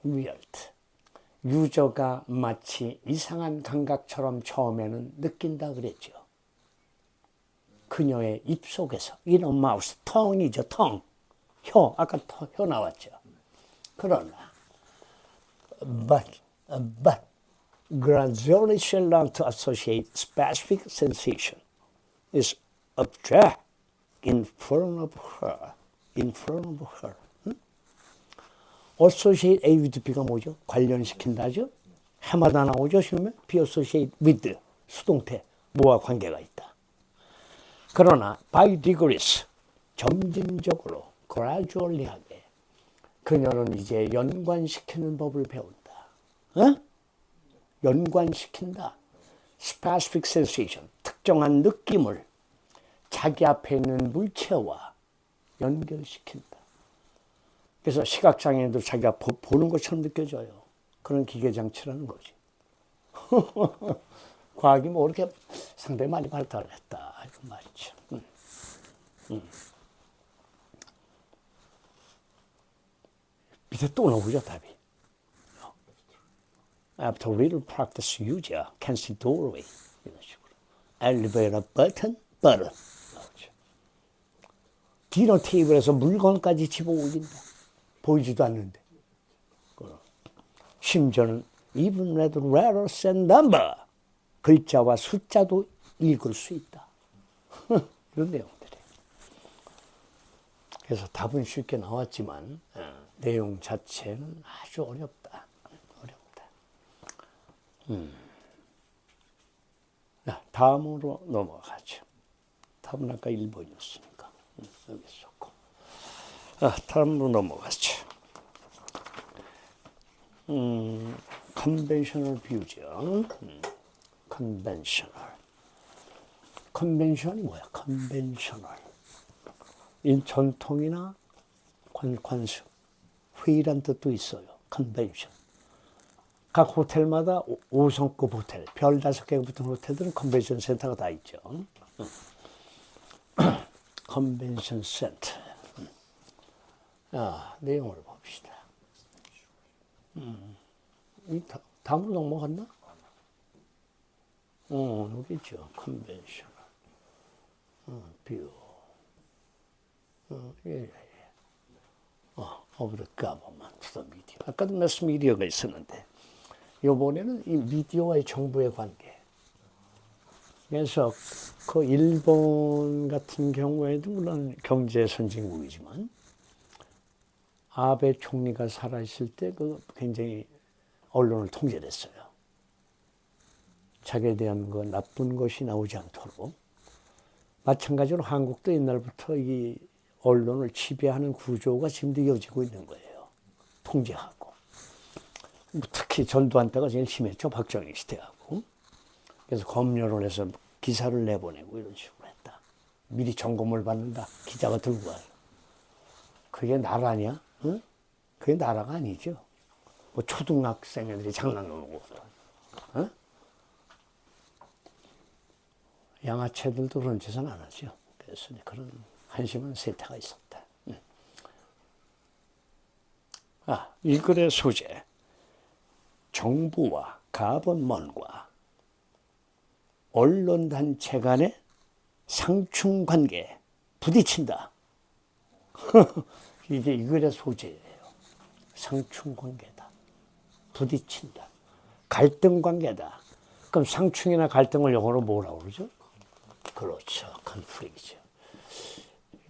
weird. 유저가 마치 이상한 감각처럼 처음에는 느낀다 그랬죠. 그녀의 입속에서 이런 마우스, 텅이죠, 텅. 혀, 아까 혀 나왔죠. 그러나 but gradually she learned to associate specific sensation is object in front of her. 응? associate A with B가 뭐죠? 관련시킨다죠? 해마다 나오죠? 시험에 be associate with 수동태 뭐와 관계가 있다. 그러나 by degrees 점진적으로 gradually하게 그녀는 이제 연관시키는 법을 배운다. 어? 연관시킨다. specific sensation, 특정한 느낌을 자기 앞에 있는 물체와 연결시킨다. 그래서 시각장애인도 자기가 보는 것처럼 느껴져요. 그런 기계장치라는 거지. 과학이 뭐 이렇게 상당히 많이 발달을 했다. 이런 말이죠. 밑에 또 나오죠, 답이. After little practice, user can see doorway. 이런 식으로. Elevator button. 나오죠. 디너 테이블에서 물건까지 집어 올린다. 보이지도 않는데. 심지어는 even read letters and number. 글자와 숫자도 읽을 수 있다. 이런 내용들이. 그래서 답은 쉽게 나왔지만 내용 자체는 아주 어렵다. 다음으로 넘어가죠. 답은 아까 1번이었으니까 여기 있었고. 다음으로 넘어가죠. 컨벤셔널 뷰죠. 컨벤션이 뭐야? 컨벤셔널. 전통이나 관습, 회의란 뜻도 있어요. 컨벤션. 각 호텔마다 5성급 호텔, 별 5개가 붙은 호텔들은 컨벤션 센터가 다 있죠. 컨벤션 센터. 내용을 봅시다. 다음으로 넘어갔나? 여기 있죠. 컨벤션. 뷰. 예. of the government, the media. 아까도 매스 미디어가 있었는데, 이번에는 이 미디어와의 정부의 관계. 그래서 그 일본 같은 경우에도 물론 경제 선진국이지만, 아베 총리가 살아있을 때 그 굉장히 언론을 통제했어요. 자기에 대한 그 나쁜 것이 나오지 않도록. 마찬가지로 한국도 옛날부터 이 언론을 지배하는 구조가 지금도 이어지고 있는 거예요. 통제하고. 특히 전두환 때가 제일 심했죠. 박정희 시대하고. 그래서 검열을 해서 기사를 내보내고 이런 식으로 했다. 미리 점검을 받는다. 기자가 들고 와요. 그게 나라냐? 응? 그게 나라가 아니죠. 뭐 초등학생 애들이 장난으로 응? 양아치들도 그런 짓은 안 하죠. 그래서 그런 한심한 세태가 있었다. 이 글의 소재. 정부와 가번먼과 언론단체 간의 상충관계에 부딪힌다. 이게 이 글의 소재예요. 상충관계다. 부딪힌다. 갈등관계다. 그럼 상충이나 갈등을 영어로 뭐라고 그러죠? 그렇죠. 컨플릭트죠.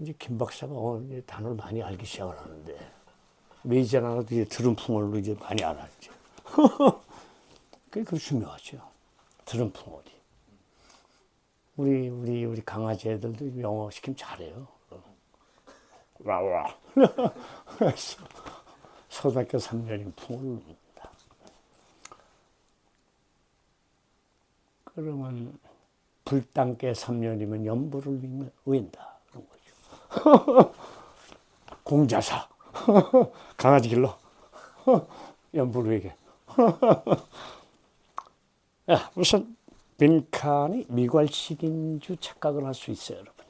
이제 김 박사가 이제 단어를 많이 알기 시작을 하는데 왜 이제 알아도 이제 드럼풍어로 이제 많이 알았죠. 그게 중요하죠. 드럼풍어리. 우리 강아지 애들도 영어 시키면 잘해요. 와와. 초등학교 3년인 풍어를 놉니다. 그러면 불당께 3년이면 연부를 우인다. 그런 거죠. 공자사. 강아지 길러. 연부를 위게. 우선 빈칸이 미괄식인 줄 착각을 할 수 있어요, 여러분이.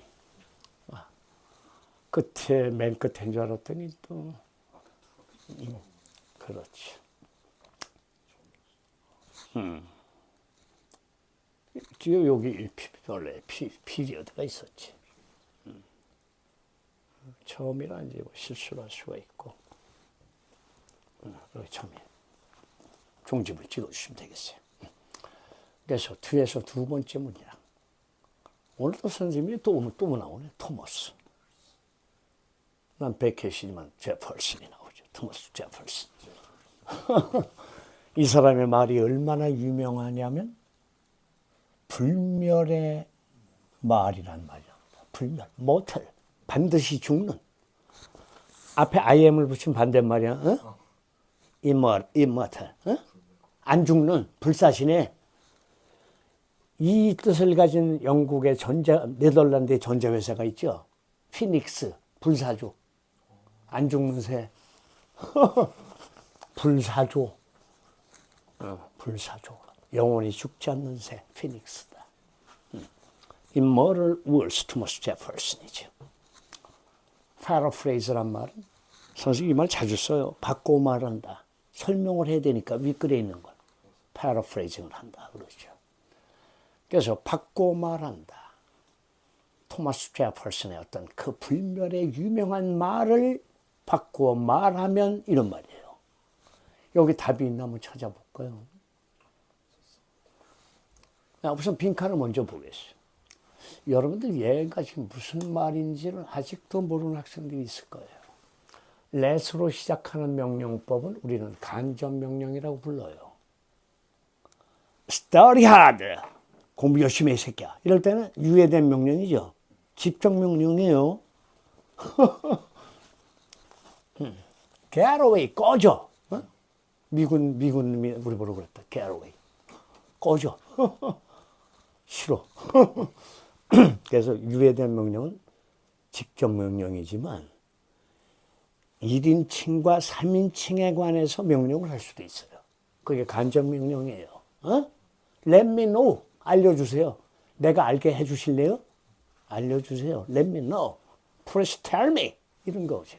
맨 끝인 줄 알았더니 또 그렇죠. 여기 원래 피리어드가 있었지. 처음이라 이제 뭐 실수를 할 수가 있고. 여기 처음에 종집을 찍어주시면 되겠어요. 그래서 뒤에서 두 번째 문장. 오늘도 선생님이 또 나오네. 토머스. 난 베켓이지만 제퍼슨이 나오죠. 토머스 제퍼슨. 이 사람의 말이 얼마나 유명하냐면 불멸의 말이란 말이야. 불멸, mortal. 반드시 죽는. 앞에 IM을 붙인 반대말이야. 어? immortal. 어? 안 죽는, 불사신의. 이 뜻을 가진 영국의 네덜란드의 전자회사가 있죠. 피닉스, 불사조. 안 죽는 새. 불사조. 불사조. 영원히 죽지 않는 새, 피닉스다. Immortal words, 토머스 제퍼슨이죠. paraphrase란 말은 선생님 이 말 자주 써요. 바꿔 말한다. 설명을 해야 되니까 윗글에 있는 걸 paraphrase를 한다 그러죠. 그래서 바꿔 말한다. 토마스 제퍼슨의 어떤 그 불멸의 유명한 말을 바꾸어 말하면 이런 말이에요. 여기 답이 있나 한번 찾아볼까요? 우선 빈칸을 먼저 보겠어요. 여러분들 얘가 지금 무슨 말인지를 아직도 모르는 학생들이 있을 거예요. let으로 시작하는 명령법은 우리는 간접명령이라고 불러요. study hard. 공부 열심히 해, 이 새끼야. 이럴 때는 유예된 명령이죠. 집중명령이에요. get away, 꺼져. 어? 미군이 우리 보러 그랬다. get away. 꺼져. 싫어. 그래서 유예된 명령은 직접 명령이지만 1인칭과 3인칭에 관해서 명령을 할 수도 있어요. 그게 간접 명령이에요. 어? Let me know. 알려주세요. 내가 알게 해주실래요? 알려주세요. Let me know. Please tell me. 이런 거죠.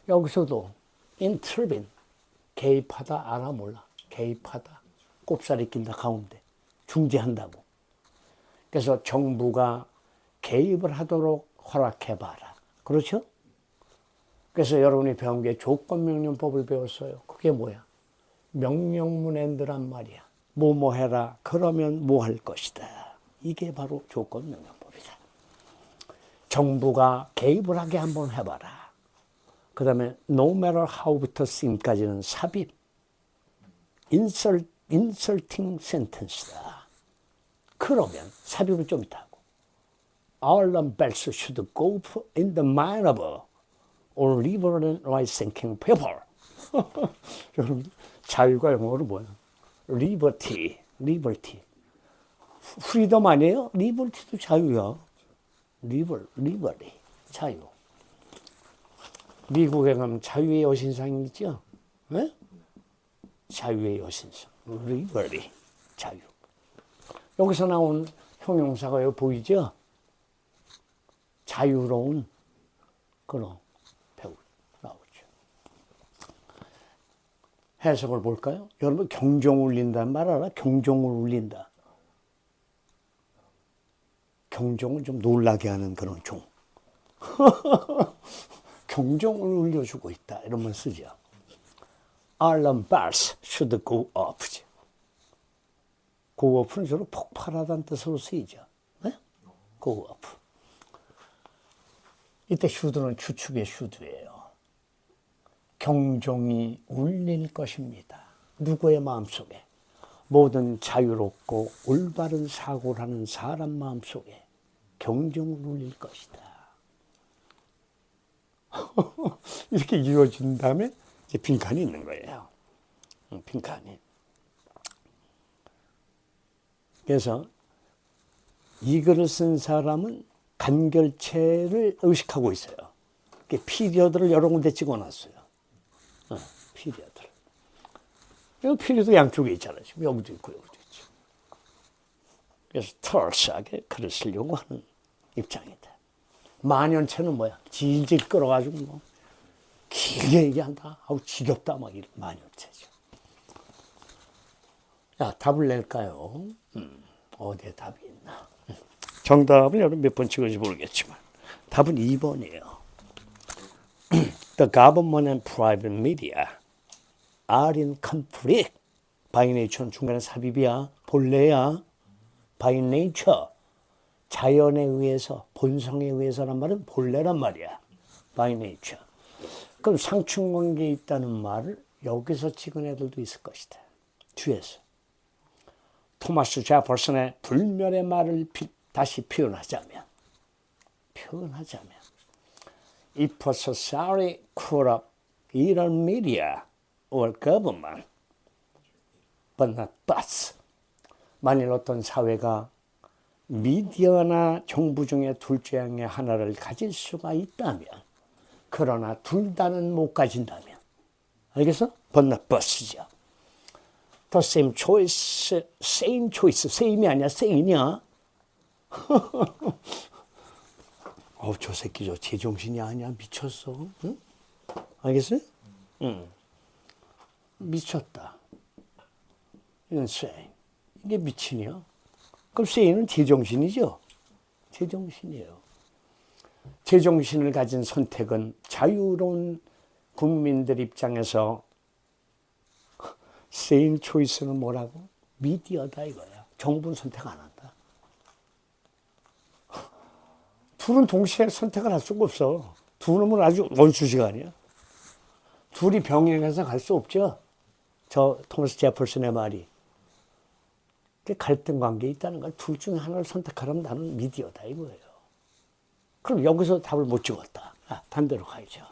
여기서도 intervene. 개입하다 알아 몰라. 개입하다. 꼽살이 낀다 가운데. 중재한다고. 그래서 정부가 개입을 하도록 허락해봐라. 그렇죠? 그래서 여러분이 배운 게 조건명령법을 배웠어요. 그게 뭐야? 명령문앤드란 말이야. 뭐뭐 해라. 그러면 뭐 할 것이다. 이게 바로 조건명령법이다. 정부가 개입을 하게 한번 해봐라. 그 다음에 no matter how부터 sin까지는 삽입. inserting sentence다. 그러면 삽입을 좀 이따 하고 All bells should go in the mind of or liver and rice thinking people. 여러분 자유가 영어로 뭐야? liberty. 프리덤 아니에요? liberty도 자유야. liberty. 자유. 미국에 가면 자유의 여신상이 있죠? 네? 자유의 여신상. liberty. 자유. 여기서 나온 형용사가 여기 보이죠? 자유로운 그런 배우 나오죠. 해석을 볼까요? 여러분 경종 울린다는 말 알아? 경종을 울린다. 경종은 좀 놀라게 하는 그런 종. 경종을 울려주고 있다. 이런 말 쓰죠. Alarm bells should go off. go off는 주로 폭발하다는 뜻으로 쓰이죠. 네? go off. 이때 should는 추측의 should예요. 경종이 울릴 것입니다. 누구의 마음속에? 모든 자유롭고 올바른 사고를 하는 사람 마음속에 경종을 울릴 것이다. 이렇게 이루어진 다음에 이제 빈칸이 있는 거예요. 빈칸이. 그래서 이 글을 쓴 사람은 간결체를 의식하고 있어요. 피리어드를 여러 군데 찍어놨어요. 피리어드를. 여기 피리어드 양쪽에 있잖아요. 지금 여기도 있고 여기도 있죠. 그래서 털스하게 글을 쓰려고 하는 입장이다. 만연체는 뭐야? 질질 끌어가지고 뭐 길게 얘기한다. 아우 지겹다 막 이런 만연체죠. 자, 답을 낼까요? 어디에 답이 있나? 정답은 여러분 몇 번 찍은지 모르겠지만 답은 2번이에요. The government and private media are in conflict. By nature는 중간에 삽입이야. 본래야. By nature. 자연에 의해서, 본성에 의해서란 말은 본래란 말이야. By nature. 그럼 상충관계에 있다는 말을 여기서 찍은 애들도 있을 것이다. 뒤에서. 토마스 제퍼슨의 불멸의 말을 다시 표현하자면 If a society could up either media or government, but not both. 만일 어떤 사회가 미디어나 정부 중에 둘 중에 하나를 가질 수가 있다면, 그러나 둘 다는 못 가진다면, 알겠어? But not both죠. The same choice, same choice, same이 아니야, same이냐? 저 새끼 저 제정신이 아니야, 미쳤어. 응? 알겠어요? 응. 미쳤다. 이건 sane. 이게 미친이야. 그럼 sane은 제정신이죠? 제정신이에요. 제정신을 가진 선택은 자유로운 국민들 입장에서 sane choice는 뭐라고? 미디어다 이거야. 정부는 선택 안 한다. 둘은 동시에 선택을 할 수가 없어. 두 놈은 아주 원수시가 아니야. 둘이 병행해서 갈 수 없죠. 저 토마스 제퍼슨의 말이. 갈등 관계에 있다는 걸 둘 중에 하나를 선택하라면 나는 미디어다 이거예요. 그럼 여기서 답을 못 찍었다. 반대로 가야죠.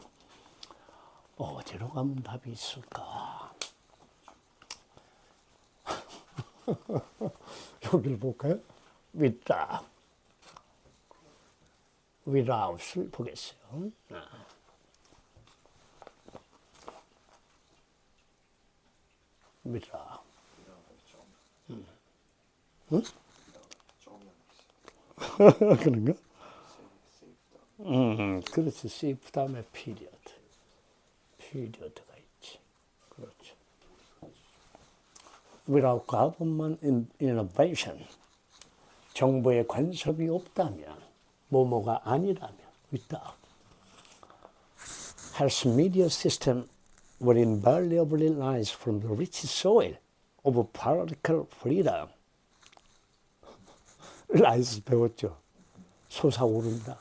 어디로 가면 답이 있을까? 여기를 볼까요? without을 보겠어요. without. 응? 그런가? 그렇지. CF 다음에 period. period가 있지. 그렇죠. Without government intervention. 정부의 간섭이 없다면, 뭐뭐가 아니라면, without. Health media system would invariably rise from the rich soil of political freedom. rise 배웠죠. 솟아오른다.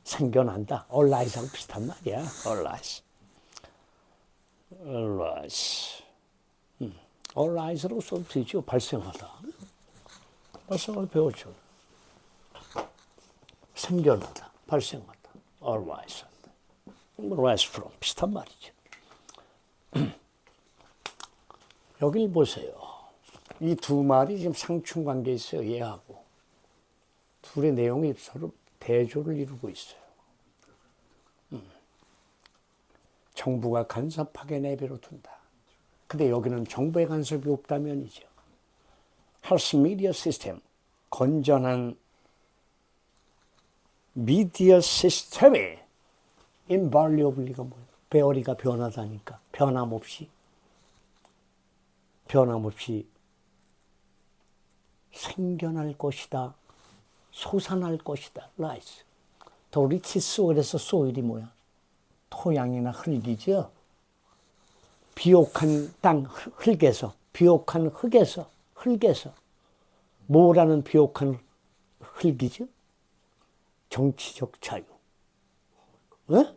생겨난다. arise 비슷한 말이야. arise. arise. arise로 써도 되죠. 발생하다. 발생을 배웠죠. 생겨나다. 발생하다. arise. rise from 비슷한 말이죠. 여길 보세요. 이 두 말이 지금 상충관계에 있어요. 얘하고. 둘의 내용이 서로 대조를 이루고 있어요. 정부가 간섭하게 내버려 둔다. 근데 여기는 정부의 간섭이 없다면이죠. 헬스 미디어 시스템, 건전한 미디어 시스템이 invaluably가 뭐예요? 배어리가 변하다니까. 변함없이 생겨날 것이다. 솟아날 것이다. rise. 더 리치 소일에서 소일이 뭐야? 토양이나 흙이죠. 비옥한 땅, 비옥한 흙에서 뭐라는 비옥한 흙이죠? 정치적 자유. 네?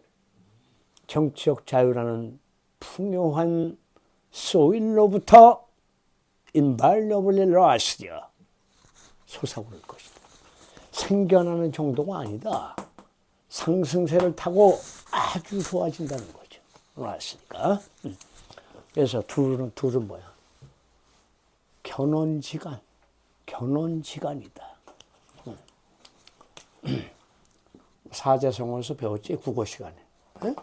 정치적 자유라는 풍요한 소일로부터 invaluably rise되어 솟아오를 것이다. 생겨나는 정도가 아니다. 상승세를 타고 아주 좋아진다는 거죠. rise니까. 그래서 둘은 뭐야? 견원지간이다. 사제성어에서 배웠지? 국어 시간에. 네?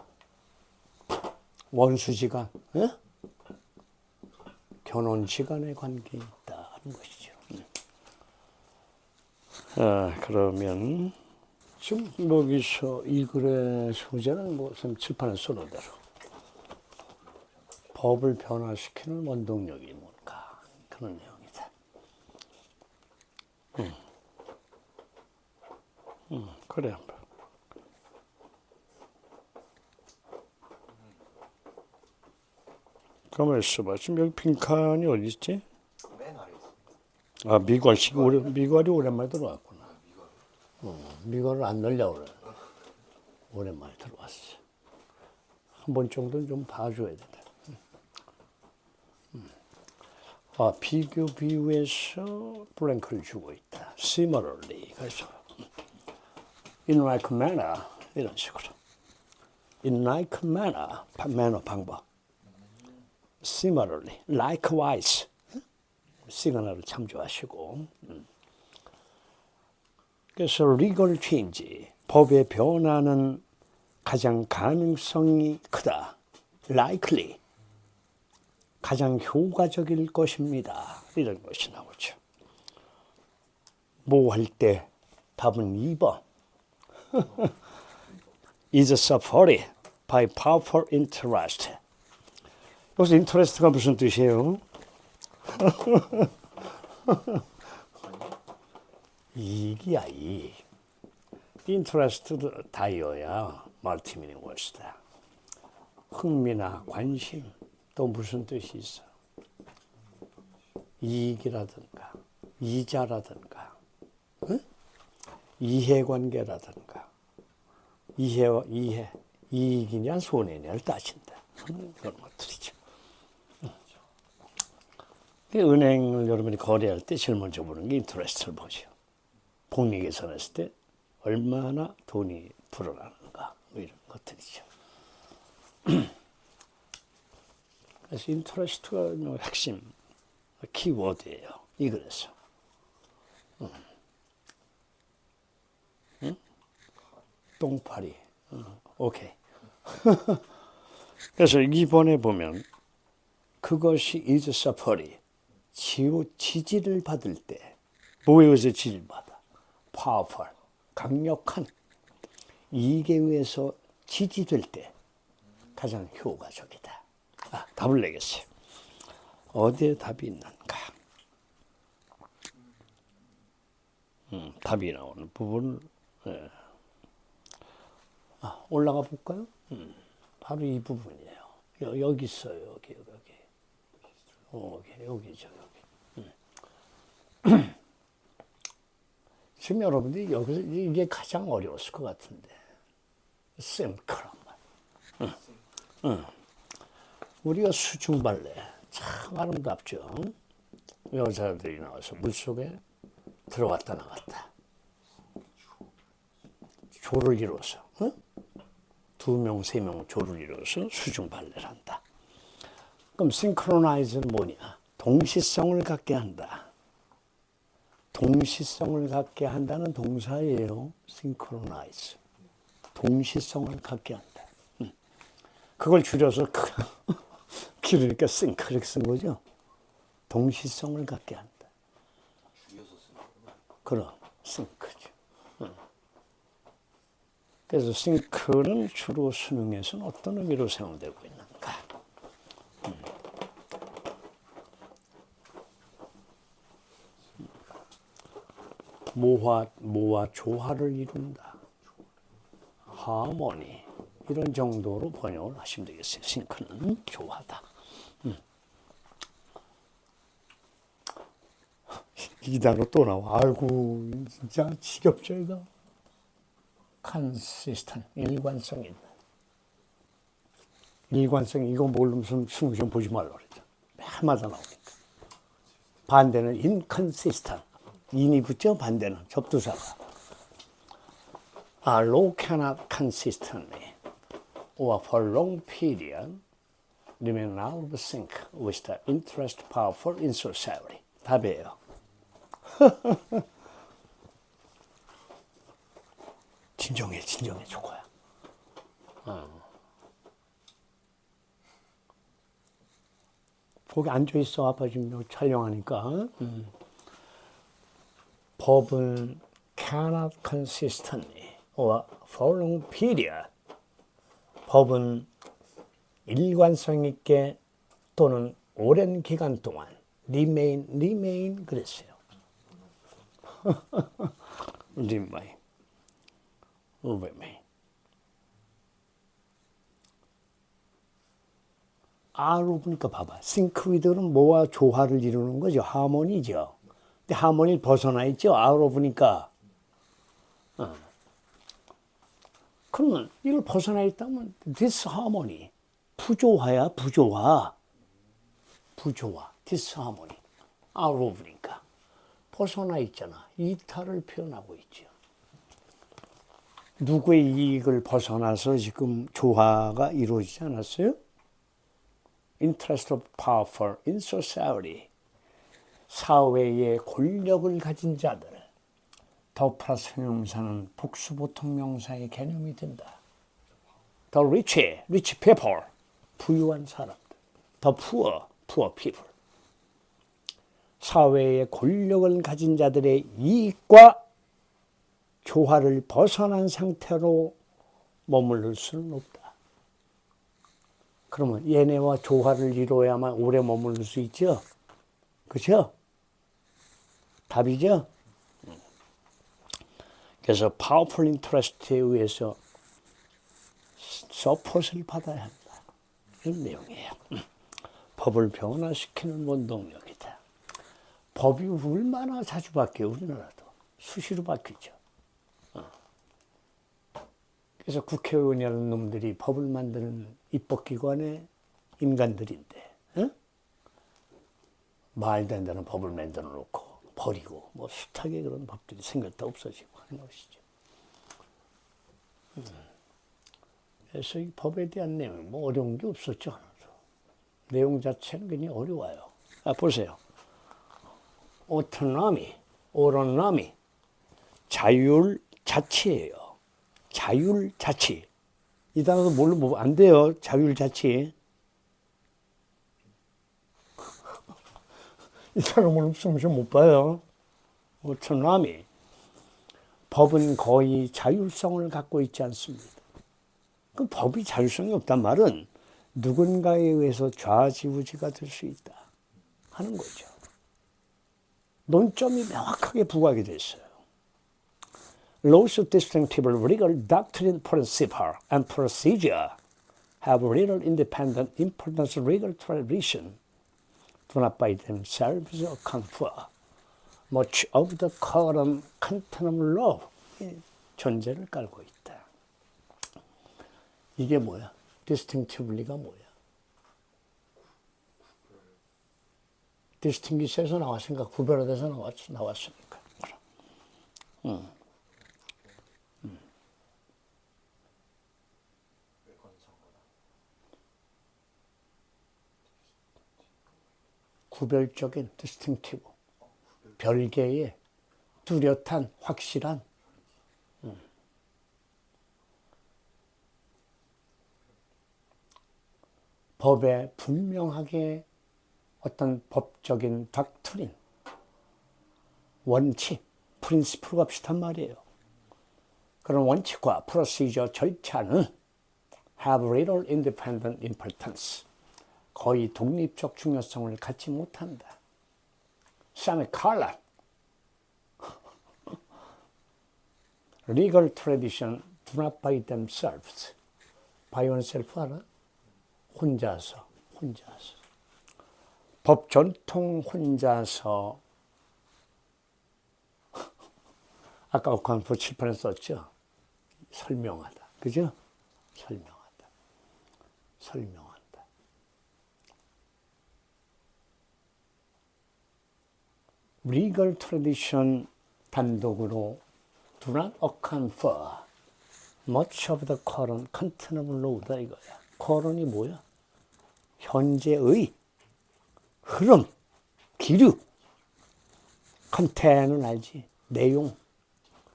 원수지간. 네? 견원지간의 관계에 있다는 것이죠. 그러면 지금 여기서 이 글의 소재는 뭐 칠판에 써놓은 대로 법을 변화시키는 원동력이 뭔가 그런 내용이다. 그래. 가만히 있어봐. 지금 여기 빈칸이 어디 있지? 맨 아래 있습니다. 아, 미괄이 오랜만에 들어왔구나. 미괄을 안 넣으려고 그래. 오랜만에 들어왔어. 한 번 정도는 좀 봐줘야 된다. 비교에서 블랭크를 주고 있다. Similarly. 그래서 in like manner 이런 식으로. In like manner, 방법. Similarly, likewise. 시그널을 참조하시고. 그래서 legal change, 법의 변화는 가장 가능성이 크다. likely, 가장 효과적일 것입니다. 이런 것이 나오죠. 뭐 할 때 답은 2번. is supported by powerful interest. 여기서 interest가 무슨 뜻이에요? 이익이야, 이익. interest 다이어야 멀티미닝 월스다. 흥미나 관심 또 무슨 뜻이 있어? 이익이라든가 이자라든가 이해관계라든가 이익이냐 손해냐를 따진다. 그런 것들이죠. 은행을 여러분이 거래할 때 제일 먼저 보는 게 인터레스트를 보죠. 복리계산했을 때 얼마나 돈이 불어나는가 뭐 이런 것들이죠. 그래서 인터레스트가 핵심 키워드예요. 이 글에서. 똥파리. 오케이. 그래서 이번에 보면 그것이 is supported. 지지를 받을 때 뭐에 의해서 지지를 받아? powerful, 강력한 이익에 의해서 지지될 때 가장 효과적이다. 답을 내겠어요. 어디에 답이 있는가? 답이 나오는 부분을 올라가 볼까요? 바로 이 부분이에요. 여기 있어요. 여기죠. 지금 여러분들이 여기서 이게 가장 어려웠을 것 같은데. 싱크란 말. 우리가 수중발레 참 아름답죠. 여자들이 나와서 물속에 들어갔다 나갔다. 조를 이뤄서 2명, 3명 조를 이뤄서 수중발레를 한다. 그럼 싱크로나이즈는 뭐냐? 동시성을 갖게 한다. 동시성을 갖게 한다는 동사예요. 싱크로나이즈. 동시성을 갖게 한다. 그걸 줄여서 길으니까 싱크 이렇게 쓴 거죠. 동시성을 갖게 한다. 그럼 싱크죠. 그래서 싱크는 주로 수능에서는 어떤 의미로 사용되고 있는가? 모와 조화를 이룬다. 하모니 이런 정도로 번역을 하시면 되겠어요. 싱크는 조화다. 이 단어 또 나와. 아이고 진짜 지겹죠 이거. consistent 일관성 있는. 일관성 이거 모르면 시험 보지 말라 그랬죠. 매일마다 나오니까. 반대는 inconsistent. 인이 붙죠. 반대는 접두사가. Law cannot consistently or for long period remain out of sync with the interest powerful in society. 답이에요. 진정해 조코야. 거기 앉아있어. 아빠 지금 촬영하니까. 법은 cannot consistently or for long period. 법은 일관성 있게 또는 오랜 기간 동안 remain 그랬어요. remain. R로 보니까 봐봐. 싱크 위드는 뭐와 조화를 이루는 거죠? 하모니죠. 근데 하모니를 벗어나 있죠? R로 보니까. 그러면 이걸 벗어나 있다면 disharmony. 부조화야, 부조화. disharmony. R로 보니까. 벗어나 있잖아. 이탈을 표현하고 있죠. 누구의 이익을 벗어나서 지금 조화가 이루어지지 않았어요? Interest of powerful in society. 사회의 권력을 가진 자들. 더 플러스 형용사는 복수보통 명사의 개념이 된다. The rich people. 부유한 사람들. The poor people. 사회의 권력을 가진 자들의 이익과 조화를 벗어난 상태로 머무를 수는 없다. 그러면 얘네와 조화를 이루어야만 오래 머무를 수 있죠? 그렇죠? 답이죠? 그래서 powerful interest에 의해서 서포트를 받아야 한다. 이런 내용이에요. 법을 변화시키는 원동력이다. 법이 얼마나 자주 바뀌어요, 우리나라도. 수시로 바뀌죠. 그래서 국회의원이라는 놈들이 법을 만드는 입법기관의 인간들인데, 말도 안 되는 법을 만들어 놓고 버리고 뭐 숱하게 그런 법들이 생겼다 없어지고 하는 것이죠. 그래서 이 법에 대한 내용 뭐 어려운 게 없었죠. 하나도. 내용 자체는 굉장히 어려워요. 보세요. autonomy, 자율 자치예요. 자율 자치. 이 단어도 모르면 안 돼요. 자율 자치. 이 단어 모르면 시험 못 봐요. autonomy. 법은 거의 자율성을 갖고 있지 않습니다. 그 법이 자율성이 없단 말은 누군가에 의해서 좌지우지가 될 수 있다 하는 거죠. 논점이 명확하게 부각이 됐어요. Laws of distinctive legal doctrine, principle, and procedure have little independent importance. Legal tradition do not by themselves confer much of the current cantonal law. 전제를 깔고 있다. 이게 뭐야? distinctively가 뭐야? distinguish에서 나왔으니까 구별화돼서 나왔으니까. 구별적인 distinctive, 별개의 뚜렷한 확실한 법에 분명하게 어떤 법적인 닥트린, 원칙, 프린시플과 비슷한 말이에요. 그런 원칙과 프로시저 절차는 have little independent importance. 거의 독립적 중요성을 갖지 못한다. semicolon. Legal tradition do not by themselves. by oneself 알아? 혼자서. 법 전통 혼자서. 아까 오칸포 칠판에 썼죠? 설명하다. 그죠? 설명한다. Legal tradition 단독으로 do not account for much of the current cantonal law다 이거야. current이 뭐야? 현재의 흐름, 기류. 컨텐츠는 알지? 내용.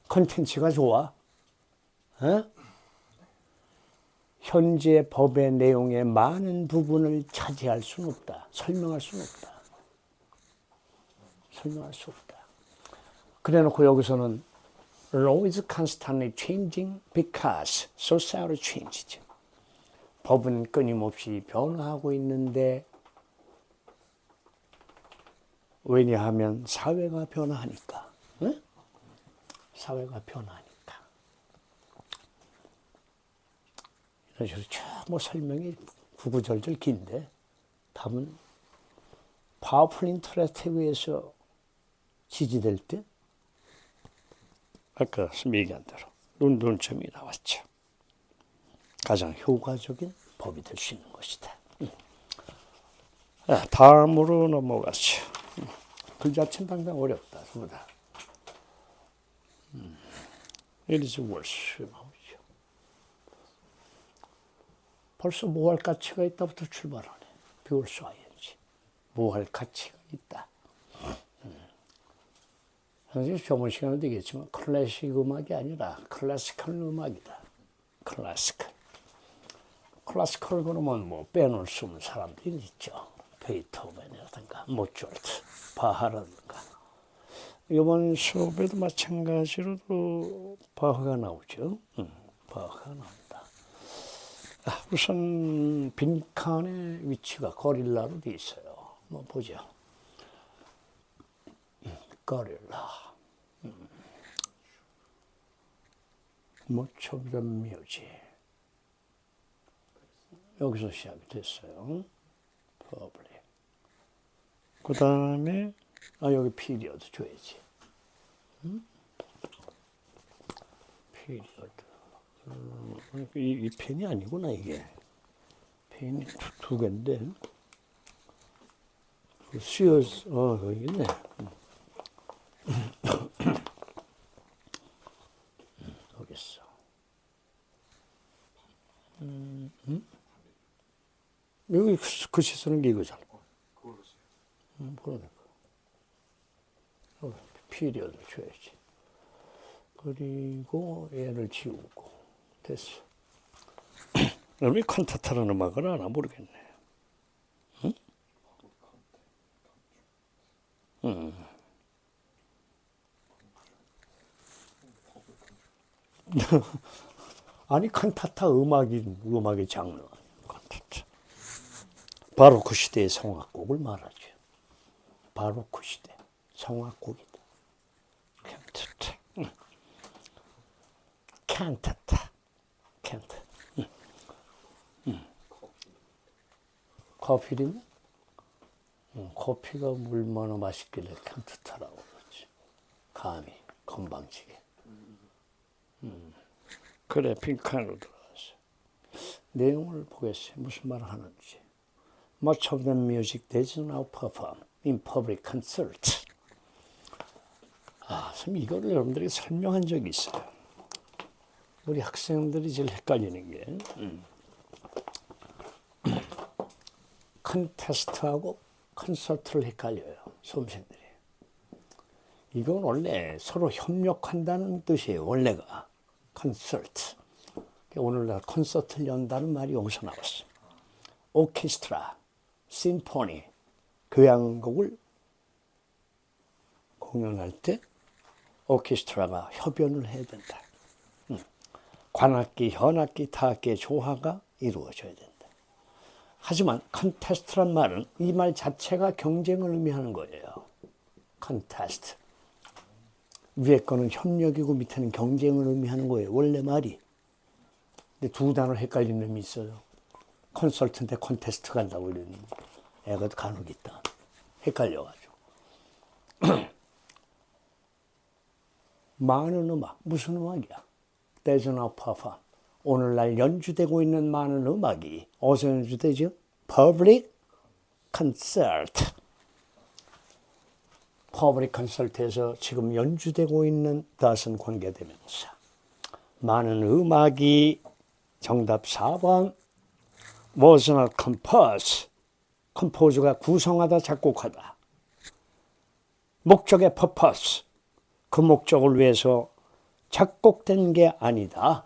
컨텐츠가 좋아. 어? 현재 법의 내용의 많은 부분을 차지할 수는 없다. 설명할 수는 없다. 설명할 수 없다. 그래놓고 여기서는 law is constantly changing because society changes. 법은 끊임없이 변화하고 있는데 왜냐하면 사회가 변화하니까. 응? 사회가 변화하니까. 이런 식으로 뭐 설명이 구구절절 긴데 답은 파워풀 인터레스트에 의해서 지지될 때 아까 얘기한 대로 논점이 나왔죠. 가장 효과적인 법이 될 수 있는 것이다. 다음으로 넘어가죠. 글자체는 당장 어렵다. 전부 다. It is worse. 나오죠. 벌써 뭐 할 가치가 있다부터 출발하네. 비올 수 ing. 뭐 할 가치가 있다. 사실 저번 시간에 되겠지만 클래식 음악이 아니라 클래시컬 음악이다. 클래시컬 그러면 뭐 빼놓을 수 없는 사람들이 있죠. 베이토벤이라든가 모차르트, 바하라든가. 이번 수업에도 마찬가지로 바하가 나오죠. 바하가 나온다. 우선 빈칸의 위치가 고릴라로 돼 있어요. 뭐 보죠. 고릴라. 모처럼 묘지. 여기서 시작이 됐어요. 퍼블릭. 그 다음에 여기 피리어드 줘야지. 피리어드. 이 펜이 아니구나 이게. 펜이 두 개인데. 수여스 여기 있네. 여기 있어. 여기 글씨 쓰는 게 이거잖아. 그러니까. 피리어드 줘야지. 그리고 얘를 지우고. 됐어. 왜 칸타타라는 음악을 알아? 모르겠네. 응? 아니 칸타타 음악의 장르. 칸타타. 바로크 시대의 성악곡을 말하죠. 바로크 시대 성악곡이다. 칸타타. 칸타타. 칸타. 커피는 커피가 얼마나 맛있길래 칸타타라고 그러지. 감히 건방지게. 그래 빈칸으로 들어가서 내용을 보겠어요. 무슨 말을 하는지. Much of the music is now performed in public concerts. 선생님 이거를 여러분들에게 설명한 적이 있어요. 우리 학생들이 제일 헷갈리는 게 컨테스트하고 콘서트를 헷갈려요. 수험생들이. 이건 원래 서로 협력한다는 뜻이에요. 원래가. 콘서트. 오늘날 콘서트를 연다는 말이 여기서 나왔어요. 오케스트라, 심포니, 교향곡을 공연할 때 오케스트라가 협연을 해야 된다. 관악기, 현악기, 타악기의 조화가 이루어져야 된다. 하지만 컨테스트란 말은 이 말 자체가 경쟁을 의미하는 거예요. 컨테스트. 위에 거는 협력이고 밑에는 경쟁을 의미하는 거예요. 원래 말이. 근데 두 단어 헷갈리는 놈이 있어요. 콘서트인데 콘테스트 간다고 이러는 애가 간혹 있다. 헷갈려가지고. 많은 음악, 무슨 음악이야? There's no perform. 오늘날 연주되고 있는 많은 음악이 어디서 연주되죠? Public concert. 퍼블릭 콘서트에서 지금 연주되고 있는 다선 관계대명사. 많은 음악이 정답 4번 was not composed. 컴포즈가 구성하다, 작곡하다. 목적의 purpose. 그 목적을 위해서 작곡된 게 아니다.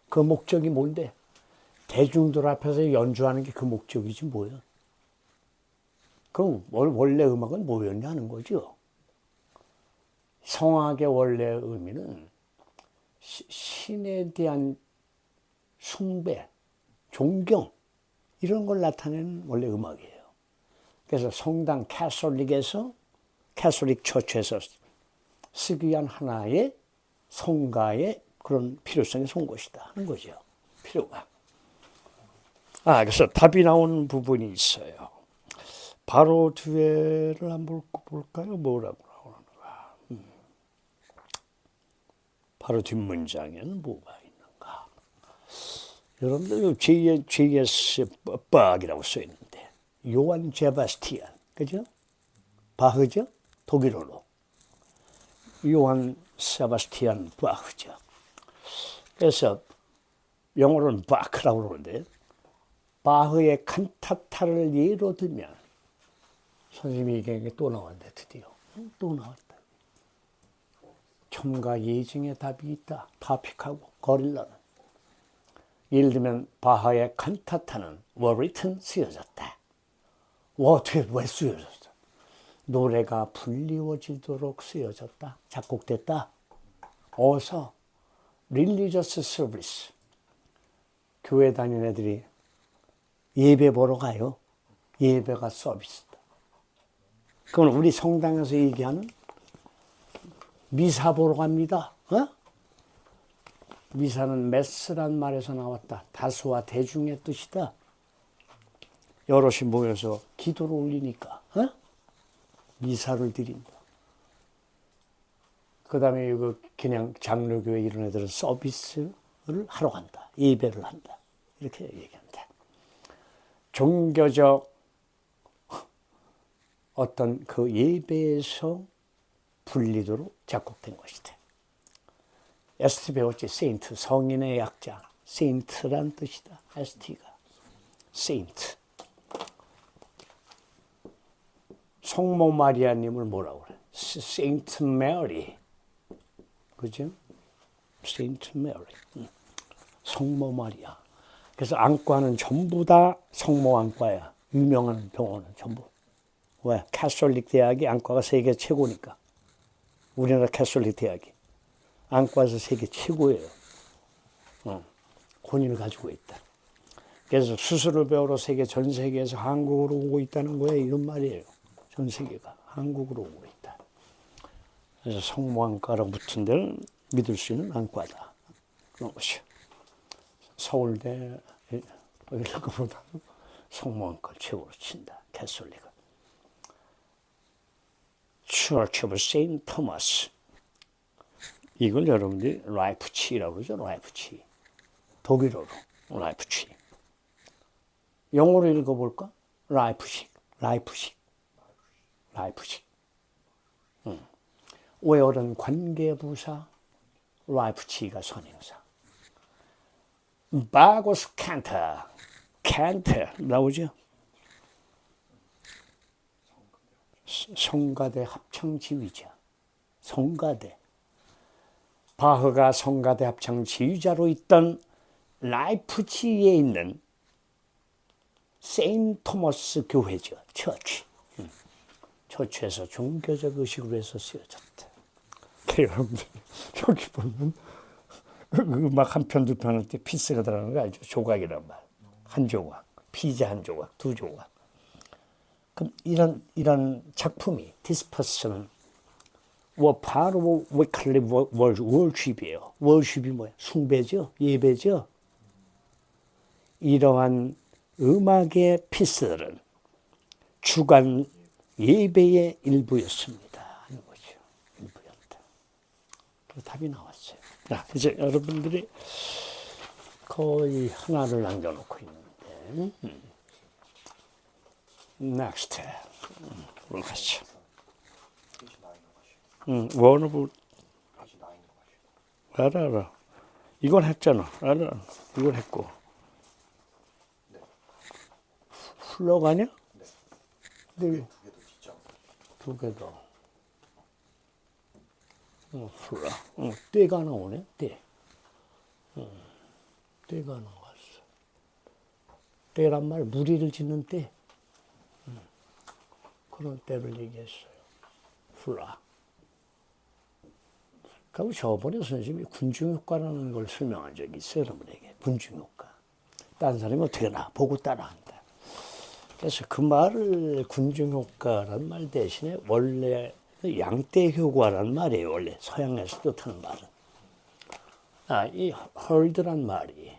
그 목적이 뭔데? 대중들 앞에서 연주하는 게 그 목적이지 뭐야. 그럼 원래 음악은 뭐였냐는 거죠. 성악의 원래 의미는 신에 대한 숭배, 존경 이런 걸 나타내는 원래 음악이에요. 그래서 성당 캐톨릭 처치에서 쓰기 위한 하나의 성가의 그런 필요성이 선 것이다 하는 거죠. 필요가. 그래서 답이 나오는 부분이 있어요. 바로 뒤에를 한번 볼까요? 뭐라고 나오는가? 바로 뒷문장에는 뭐가 있는가? 여러분들 JS 박이라고 써 있는데 요한 제바스티안, 그죠? 바흐죠? 독일어로 요한 세바스티안 바흐죠. 그래서 영어로는 바크라고 그러는데 바흐의 칸타타를 예로 들면 선생님이 얘기한 게 또 나왔는데 드디어 또 나왔다. 첨가 예증의 답이 있다. 파픽하고 거릴라는. 예를 들면 바하의 칸타타는 were written 쓰여졌다. 어떻게 왜 쓰여졌다? 노래가 불리워지도록 쓰여졌다. 작곡됐다. 어서 religious service. 교회 다니는 애들이 예배 보러 가요. 예배가 서비스다. 그럼 우리 성당에서 얘기하는 미사 보러 갑니다. 미사는 메스란 말에서 나왔다. 다수와 대중의 뜻이다. 여럿이 모여서 기도를 올리니까 미사를 드린다. 그 다음에 이거 그냥 장로교회 이런 애들은 서비스를 하러 간다. 예배를 한다. 이렇게 얘기합니다. 종교적 어떤 그 예배에서 분리도록 작곡된 것이다. ST 배웠지? 세인트, 성인의 약자. 세인트란 뜻이다. ST가. 세인트. 성모 마리아님을 뭐라고 그래? 세인트 메리. 그죠? 세인트 메리. 성모 마리아. 그래서 안과는 전부 다 성모 안과야. 유명한 병원은 전부. 왜? 캐톨릭 대학이 안과가 세계 최고니까. 우리나라 캐톨릭 대학이. 안과에서 세계 최고예요. 권위를 가지고 있다. 그래서 수술을 배우러 전 세계에서 한국으로 오고 있다는 거예요. 이런 말이에요. 전 세계가 한국으로 오고 있다. 그래서 성모안과라고 붙은 데는 믿을 수 있는 안과다. 그런 것이요. 서울대 이런 것보다 성모안과를 최고로 친다. 캐톨릭은. Church of Saint Thomas. 이걸 여러분들이 라이프치히라고 그러죠. 라이프치히. 독일어로 라이프치히. 영어로 읽어볼까? 라이프식. 웨어런 관계부사, 라이프치히가 선행사. 바고스 칸터 나오죠? 성가대 합창지휘자. 성가대. 바흐가 성가대 합창지휘자로 있던 라이프치히에 있는 세인트 토마스 교회죠. 처치. 처치에서 종교적 의식으로 해서 쓰여졌다. 여러분들 여기 보면 음악 한 편, 두 편 할 때 피스가 들어가는 거 알죠? 조각이란 말. 한 조각, 피자 한 조각, 두 조각. 그럼 이런 작품이 디스퍼스는 바로 위클리 월십이에요. 월십이 뭐예요? 숭배죠? 예배죠? 이러한 음악의 피스들은 주간 예배의 일부였습니다. 하는 거죠. 일부였다. 그래서 답이 나왔어요. 자, 이제 여러분들이 거의 하나를 남겨놓고 있는데, next. 올라가시죠. 원어브. 알아. 이건 했잖아. 알아. 이걸 했고. 플러가 아니야? 네. 두 개 더. 플러. 때가 나오네. 때. 때가 나왔어. 때란 말, 무리를 짓는 때. 그런 때를 얘기했어요. 플러. 그리고 저번에 선생님이 군중효과라는 걸 설명한 적이 있어요. 여러분에게. 군중효과. 다른 사람이 어떻게 나 보고 따라한다. 그래서 그 말을 군중효과라는 말 대신에 원래 양떼효과라는 말이에요. 원래 서양에서 뜻하는 말은. 이 헐드란 말이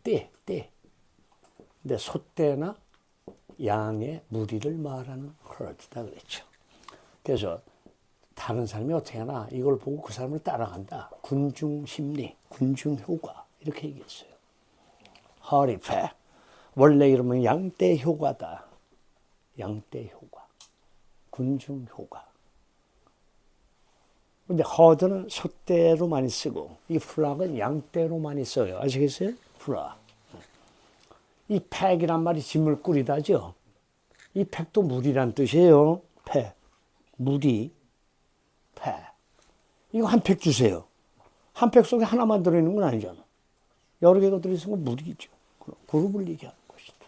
떼. 근데 소떼나 양의 무리를 말하는 헐드다 그랬죠. 그래서 다른 사람이 어떻게 하나 이걸 보고 그 사람을 따라간다. 군중심리, 군중효과 이렇게 얘기했어요. 허리패. 원래 이름은 양떼효과다. 양떼효과. 군중효과. 근데 허드는 소떼로 많이 쓰고 이 플락은 양떼로 많이 써요. 아시겠어요? 플락. 이 팩이란 말이 짐을 꾸리다죠. 이 팩도 물이란 뜻이에요. 팩. 무리. 팩. 이거 한 팩 주세요. 한 팩 속에 하나만 들어있는 건 아니잖아. 여러 개가 들어있으면 무리죠. 그룹을 얘기하는 것이다.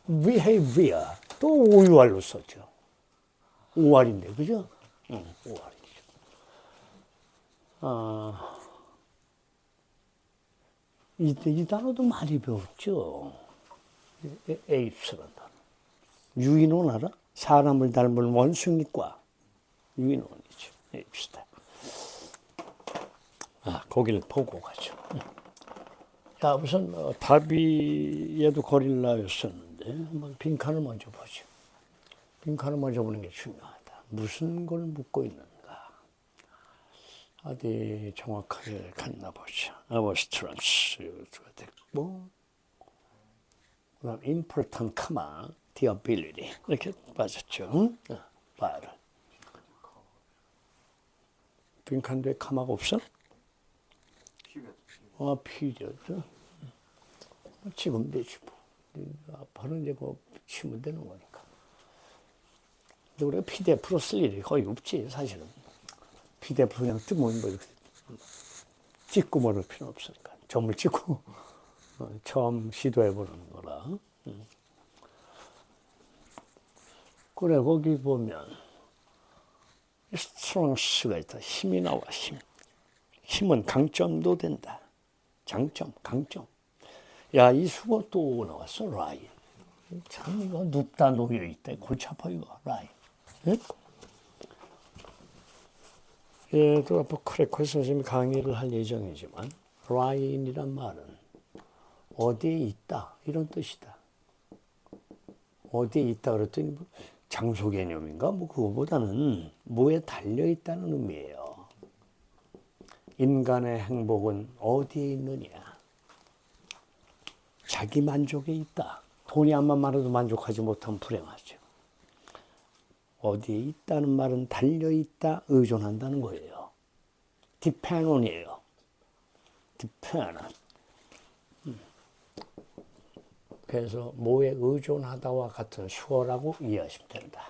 behavior. 또 오유알로 썼죠. 5알인데, 그죠? 5알이죠. 이 단어도 많이 배웠죠. 에이프스라는 단어. 유인원 알아? 사람을 닮은 원숭이과. 유인원이죠. 에이프스다. 거기를 보고 가죠. 자, 우선 다비에도 고릴라였었는데 한번 빈칸을 먼저 보죠. 빈칸을 먼저 보는 게 중요하다. 무슨 걸 묻고 있는가? 어디 정확하게 갔나 보자. abstract가 됐고, 그다음 important, the ability 이렇게 빠졌죠. 말을. 빈칸도에 카마가 없어? 피리어드. 치면 되지 뭐. 바로 이제 그 치면 되는 거니까. 근데 우리가 PDF로 쓸 일이 거의 없지 사실은. PDF 그냥 뜨면 뭐 이렇게 찍고 모를 필요 없으니까. 점을 찍고 처음 시도해 보는 거라. 그래 거기 보면 스트렝스가 있다. 힘이 나와, 힘. 힘은 강점도 된다. 장점, 강점. 야, 이 수거 또 나왔어, 라인. 참, 이거 눕다 놓여있다. 골치 아파, 이거, 라인. 응? 예, 또 앞으로 크래커 선생님이 강의를 할 예정이지만, 라인이란 말은 어디에 있다, 이런 뜻이다. 어디에 있다 그랬더니 뭐 장소 개념인가? 뭐 그거보다는 뭐에 달려있다는 의미예요. 인간의 행복은 어디에 있느냐? 자기 만족에 있다. 돈이 한만 많아도 만족하지 못하면 불행하죠. 어디에 있다는 말은 달려있다, 의존한다는 거예요. depend on이에요. depend on. 그래서 뭐에 의존하다와 같은 수어라고 이해하시면 된다.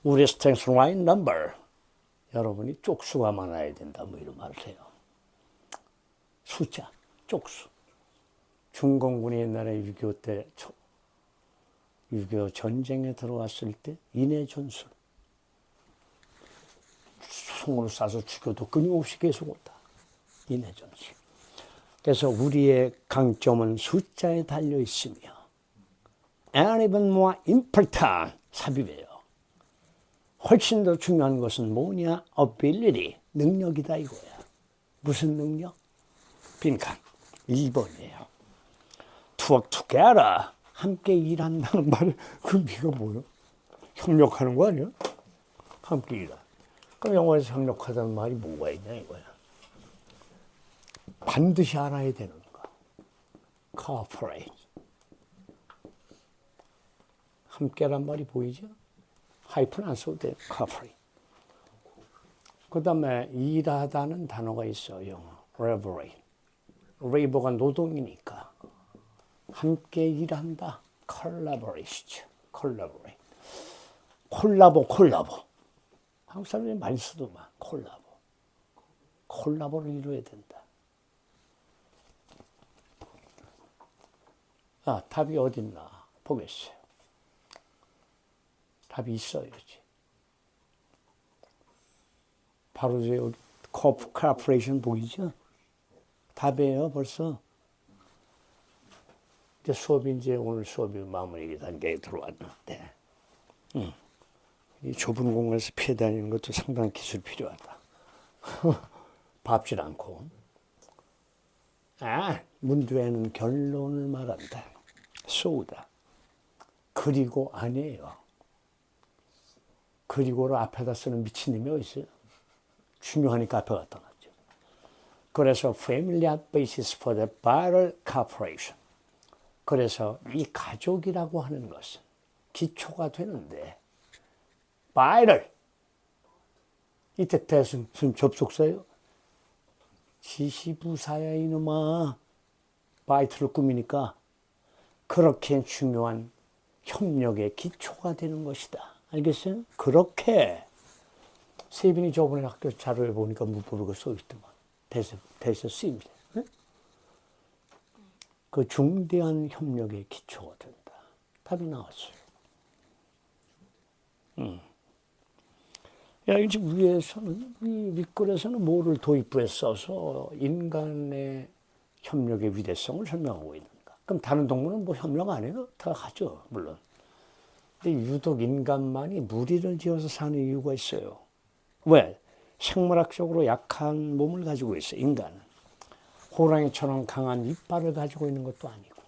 우리 strength line number. 여러분이 쪽수가 많아야 된다. 뭐 이런 말을 해요. 숫자, 쪽수. 중공군이 옛날에 6.25 때 6.25 전쟁에 들어왔을 때 인해 전술. 총으로 쏴서 죽여도 끊임없이 계속 온다. 인해 전술. 그래서 우리의 강점은 숫자에 달려 있으며 and even more important, 삽입이에요. 훨씬 더 중요한 것은 뭐냐? ability, 능력이다 이거야. 무슨 능력? 빈칸, 2번이에요. to work together, 함께 일한다는 말이 그 의미가 뭐예요? 협력하는 거 아니야? 함께 일하. 그럼 영어에서 협력하다는 말이 뭐가 있냐 이거야. 반드시 알아야 되는 거. cooperate. 함께란 말이 보이죠? 하이픈 안 써도 돼. cooperate. 그 다음에 일하다는 단어가 있어요. 영어. laborate. labor가 노동이니까. 함께 일한다. collaboration. collaborate. 콜라보. 한국 사람들이 많이 쓰더만. 콜라보를 이루어야 된다. 아, 답이 어딨나 보겠어요. 답이 있어야지. 바로 여기 코퍼레이션 보이죠? 답이에요, 벌써. 이제 오늘 수업이 마무리 단계에 들어왔는데, 이 좁은 공간에서 피해 다니는 것도 상당히 기술 필요하다. 밟질 않고. 문제는 결론을 말한다. 쏘다. 그리고 아니에요. 그리고를 앞에다 쓰는 미친놈이 어디 있어요? 중요하니까 앞에 갖다 놨죠. 그래서 familiar basis for the vital cooperation. 그래서 이 가족이라고 하는 것은 기초가 되는데 vital. 이때 대승 접속사예요. 지시부사야 이놈아. 바이트를 꾸미니까 그렇게 중요한 협력의 기초가 되는 것이다. 알겠어요? 그렇게 세빈이 저번에 학교 자료에 보니까 문법에 써있더만. 대세 쓰입니다. 네? 그 중대한 협력의 기초가 된다. 답이 나왔어요. 야, 이제 위에서는, 윗글에서는 뭐를 도입부에 써서 인간의 협력의 위대성을 설명하고 있는가? 그럼 다른 동물은 뭐 협력 안 해요? 다 하죠, 물론. 근데 유독 인간만이 무리를 지어서 사는 이유가 있어요. 왜? 생물학적으로 약한 몸을 가지고 있어요, 인간은. 호랑이처럼 강한 이빨을 가지고 있는 것도 아니고,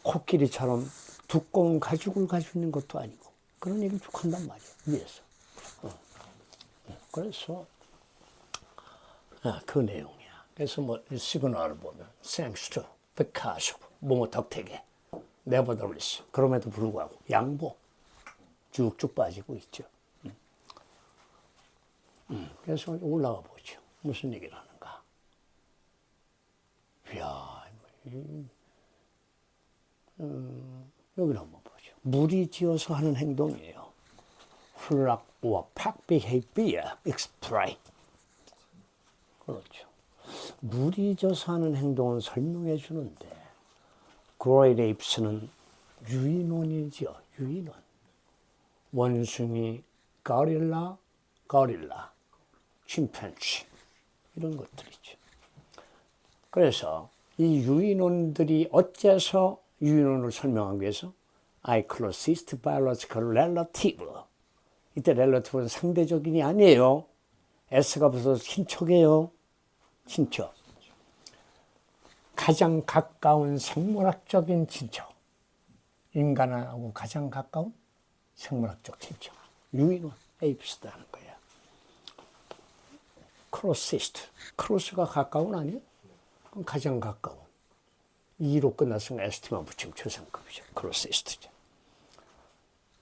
코끼리처럼 두꺼운 가죽을 가지고 있는 것도 아니고, 그런 얘기를 쭉 한단 말이에요, 위에서. 그래서 그 내용이야. 그래서 뭐 시그널을 보면 thanks to, because of, 뭐뭐 덕택에, nevertheless, 그럼에도 불구하고 양보 쭉쭉 빠지고 있죠. 그래서 올라가 보죠. 무슨 얘기를 하는가. 이야, 여기를 한번 보죠. 무리지어서 하는 행동이에요. 플락과 팍 behavior explain. 그렇죠. 무리져서 하는 행동은 설명해 주는데 Great Apes는 유인원이죠. 유인원. 원숭이 고릴라, 침팬지 이런 것들이죠. 그래서 이 유인원들이 어째서 유인원을 설명하기 위해서 closest biological relative. 이때 relative는 상대적인이 아니에요. S가 붙어서 친척이에요. 친척. 가장 가까운 생물학적인 친척. 인간하고 가장 가까운 생물학적 친척. 유인원, 에이프스다는 거야. closest. close가 가까운 아니에요? 그럼 가장 가까운. 2로 끝났으면 st만 붙이면 최상급이죠. closest죠.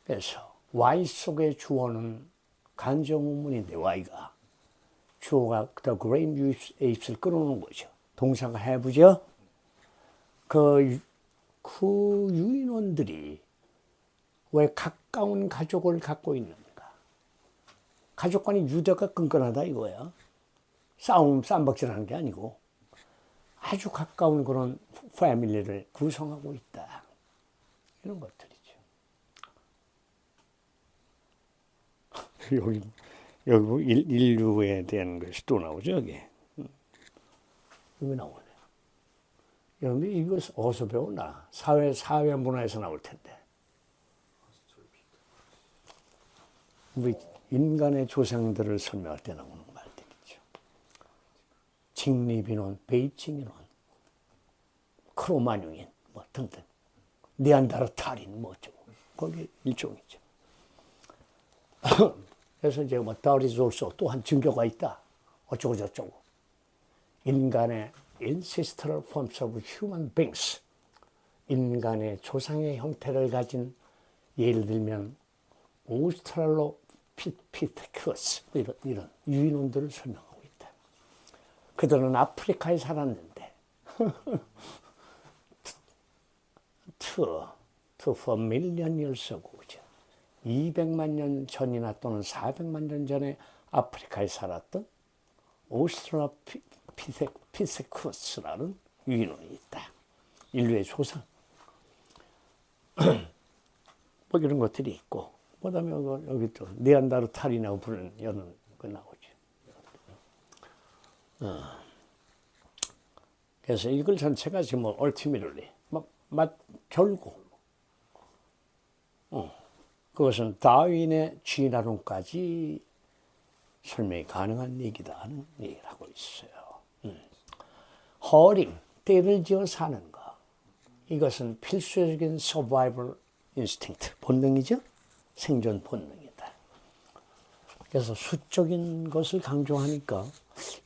그래서 Y 속의 주어는 간접문문인데 Y가 주어가 the great apes를 끌어오는 거죠. 동사가 have죠. 그 유인원들이 왜 가까운 가족을 갖고 있는가? 가족 간의 유대가 끈끈하다 이거야. 쌈박질하는 게 아니고 아주 가까운 그런 패밀리를 구성하고 있다. 이런 것들이죠. 여기 인류에 대한 것이 또 나오죠, 여기. 여기 나오네. 여러분, 이것을 어디서 배우나? 사회 문화에서 나올 텐데. 우리 인간의 조상들을 설명할 때 나오는 말들이죠. 직립인원, 베이징인원, 크로마뇽인, 뭐 등등. 네안데르탈인, 뭐 어쩌고. 거기 일종이죠. 그래서 이제 뭐 there is also 또한 증거가 있다. 어쩌고 저쩌고. 인간의 ancestral forms of human beings. 인간의 조상의 형태를 가진 예를 들면 오스트랄로피테쿠스 이런 유인원들을 설명하고 있다. 그들은 아프리카에 살았는데 for million years ago 200만 년 전이나 또는 400만 년 전에 아프리카에 살았던 오스트랄로피테쿠스라는 유인원이 있다. 인류의 조상. 뭐 이런 것들이 있고, 그 다음에 여기 또 네안데르탈이라고 부르는 이런 거 나오죠. 그래서 이걸 전체가 지금 뭐 ultimately 결국 그것은 다윈의 진화론까지 설명이 가능한 얘기다 하는 얘기를 하고 있어요. 허링, 떼를 지어 사는 것. 이것은 필수적인 survival instinct, 본능이죠? 생존 본능이다. 그래서 수적인 것을 강조하니까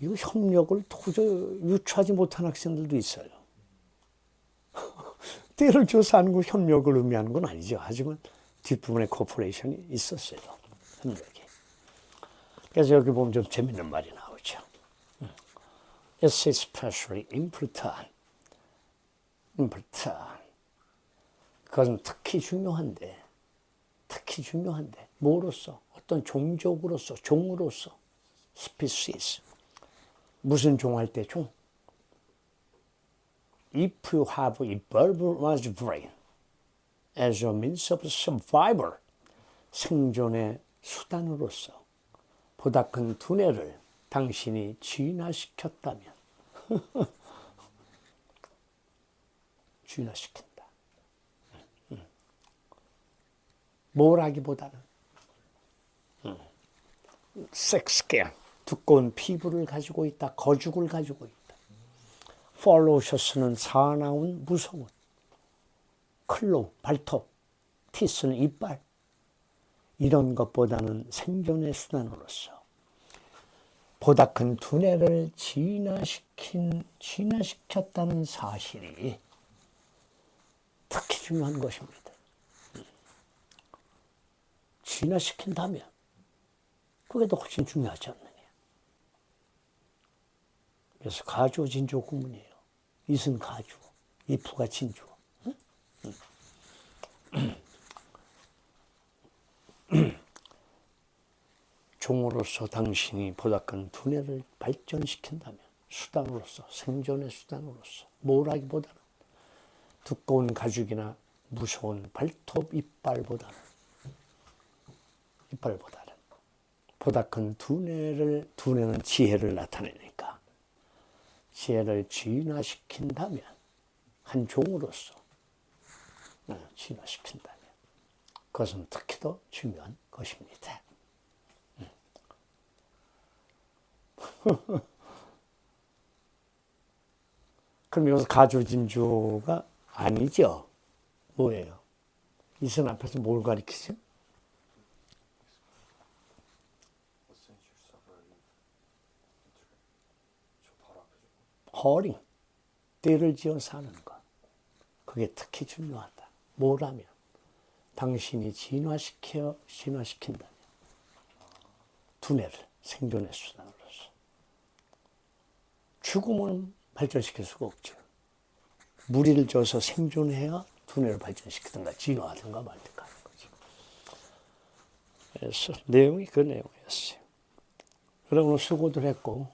이거 협력을 도저히 유추하지 못한 학생들도 있어요. 떼를 지어 사는 거 협력을 의미하는 건 아니죠. 하지만 뒷부분에 코퍼레이션이 있었어요. 협력이. 그래서 여기 보면 좀 재밌는 말이 나오죠. It's especially important. 그것은 특히 중요한데 뭐로서? 어떤 종족으로서, 종으로서. species. 무슨 종할 때 종? If you have a bulbous brain as a means of survival, 생존의 수단으로서 보다 큰 두뇌를 당신이 진화시켰다면 진화시킨다. 뭘 하기보다는 섹스캔, 두꺼운 피부를 가지고 있다. 거죽을 가지고 있다. 폴로셔스는 사나운 무서운 클로, 발톱, 티스는 이빨. 이런 것보다는 생존의 수단으로서 보다 큰 두뇌를 진화시켰다는 사실이 특히 중요한 것입니다. 진화시킨다면 그게 더 훨씬 중요하지 않느냐. 그래서 가주 진주 구문이에요. 이은 가주, 이프가 진주. 종으로서 당신이 보다 큰 두뇌를 발전시킨다면 수단으로서, 생존의 수단으로서 뭘 하기보다는 두꺼운 가죽이나 무서운 발톱 이빨보다는 보다 큰 두뇌는 지혜를 나타내니까 지혜를 진화시킨다면 한 종으로서 진화시킨다면 그것은 특히 더 중요한 것입니다. 그럼 여기서 가주진주가 아니죠? 뭐예요? 이선 앞에서 뭘 가리키죠? 허링, 띠를 지어 사는 것. 그게 특히 중요하다. 뭐라면 당신이 진화시킨다면 두뇌를 생존의 수단으로서 죽음은 발전시킬 수가 없죠. 무리를 줘서 생존해야 두뇌를 발전시키든가 진화하든가 말든가 하는 거죠. 그래서 내용이 그 내용이었어요. 그래 오늘 수고들 했고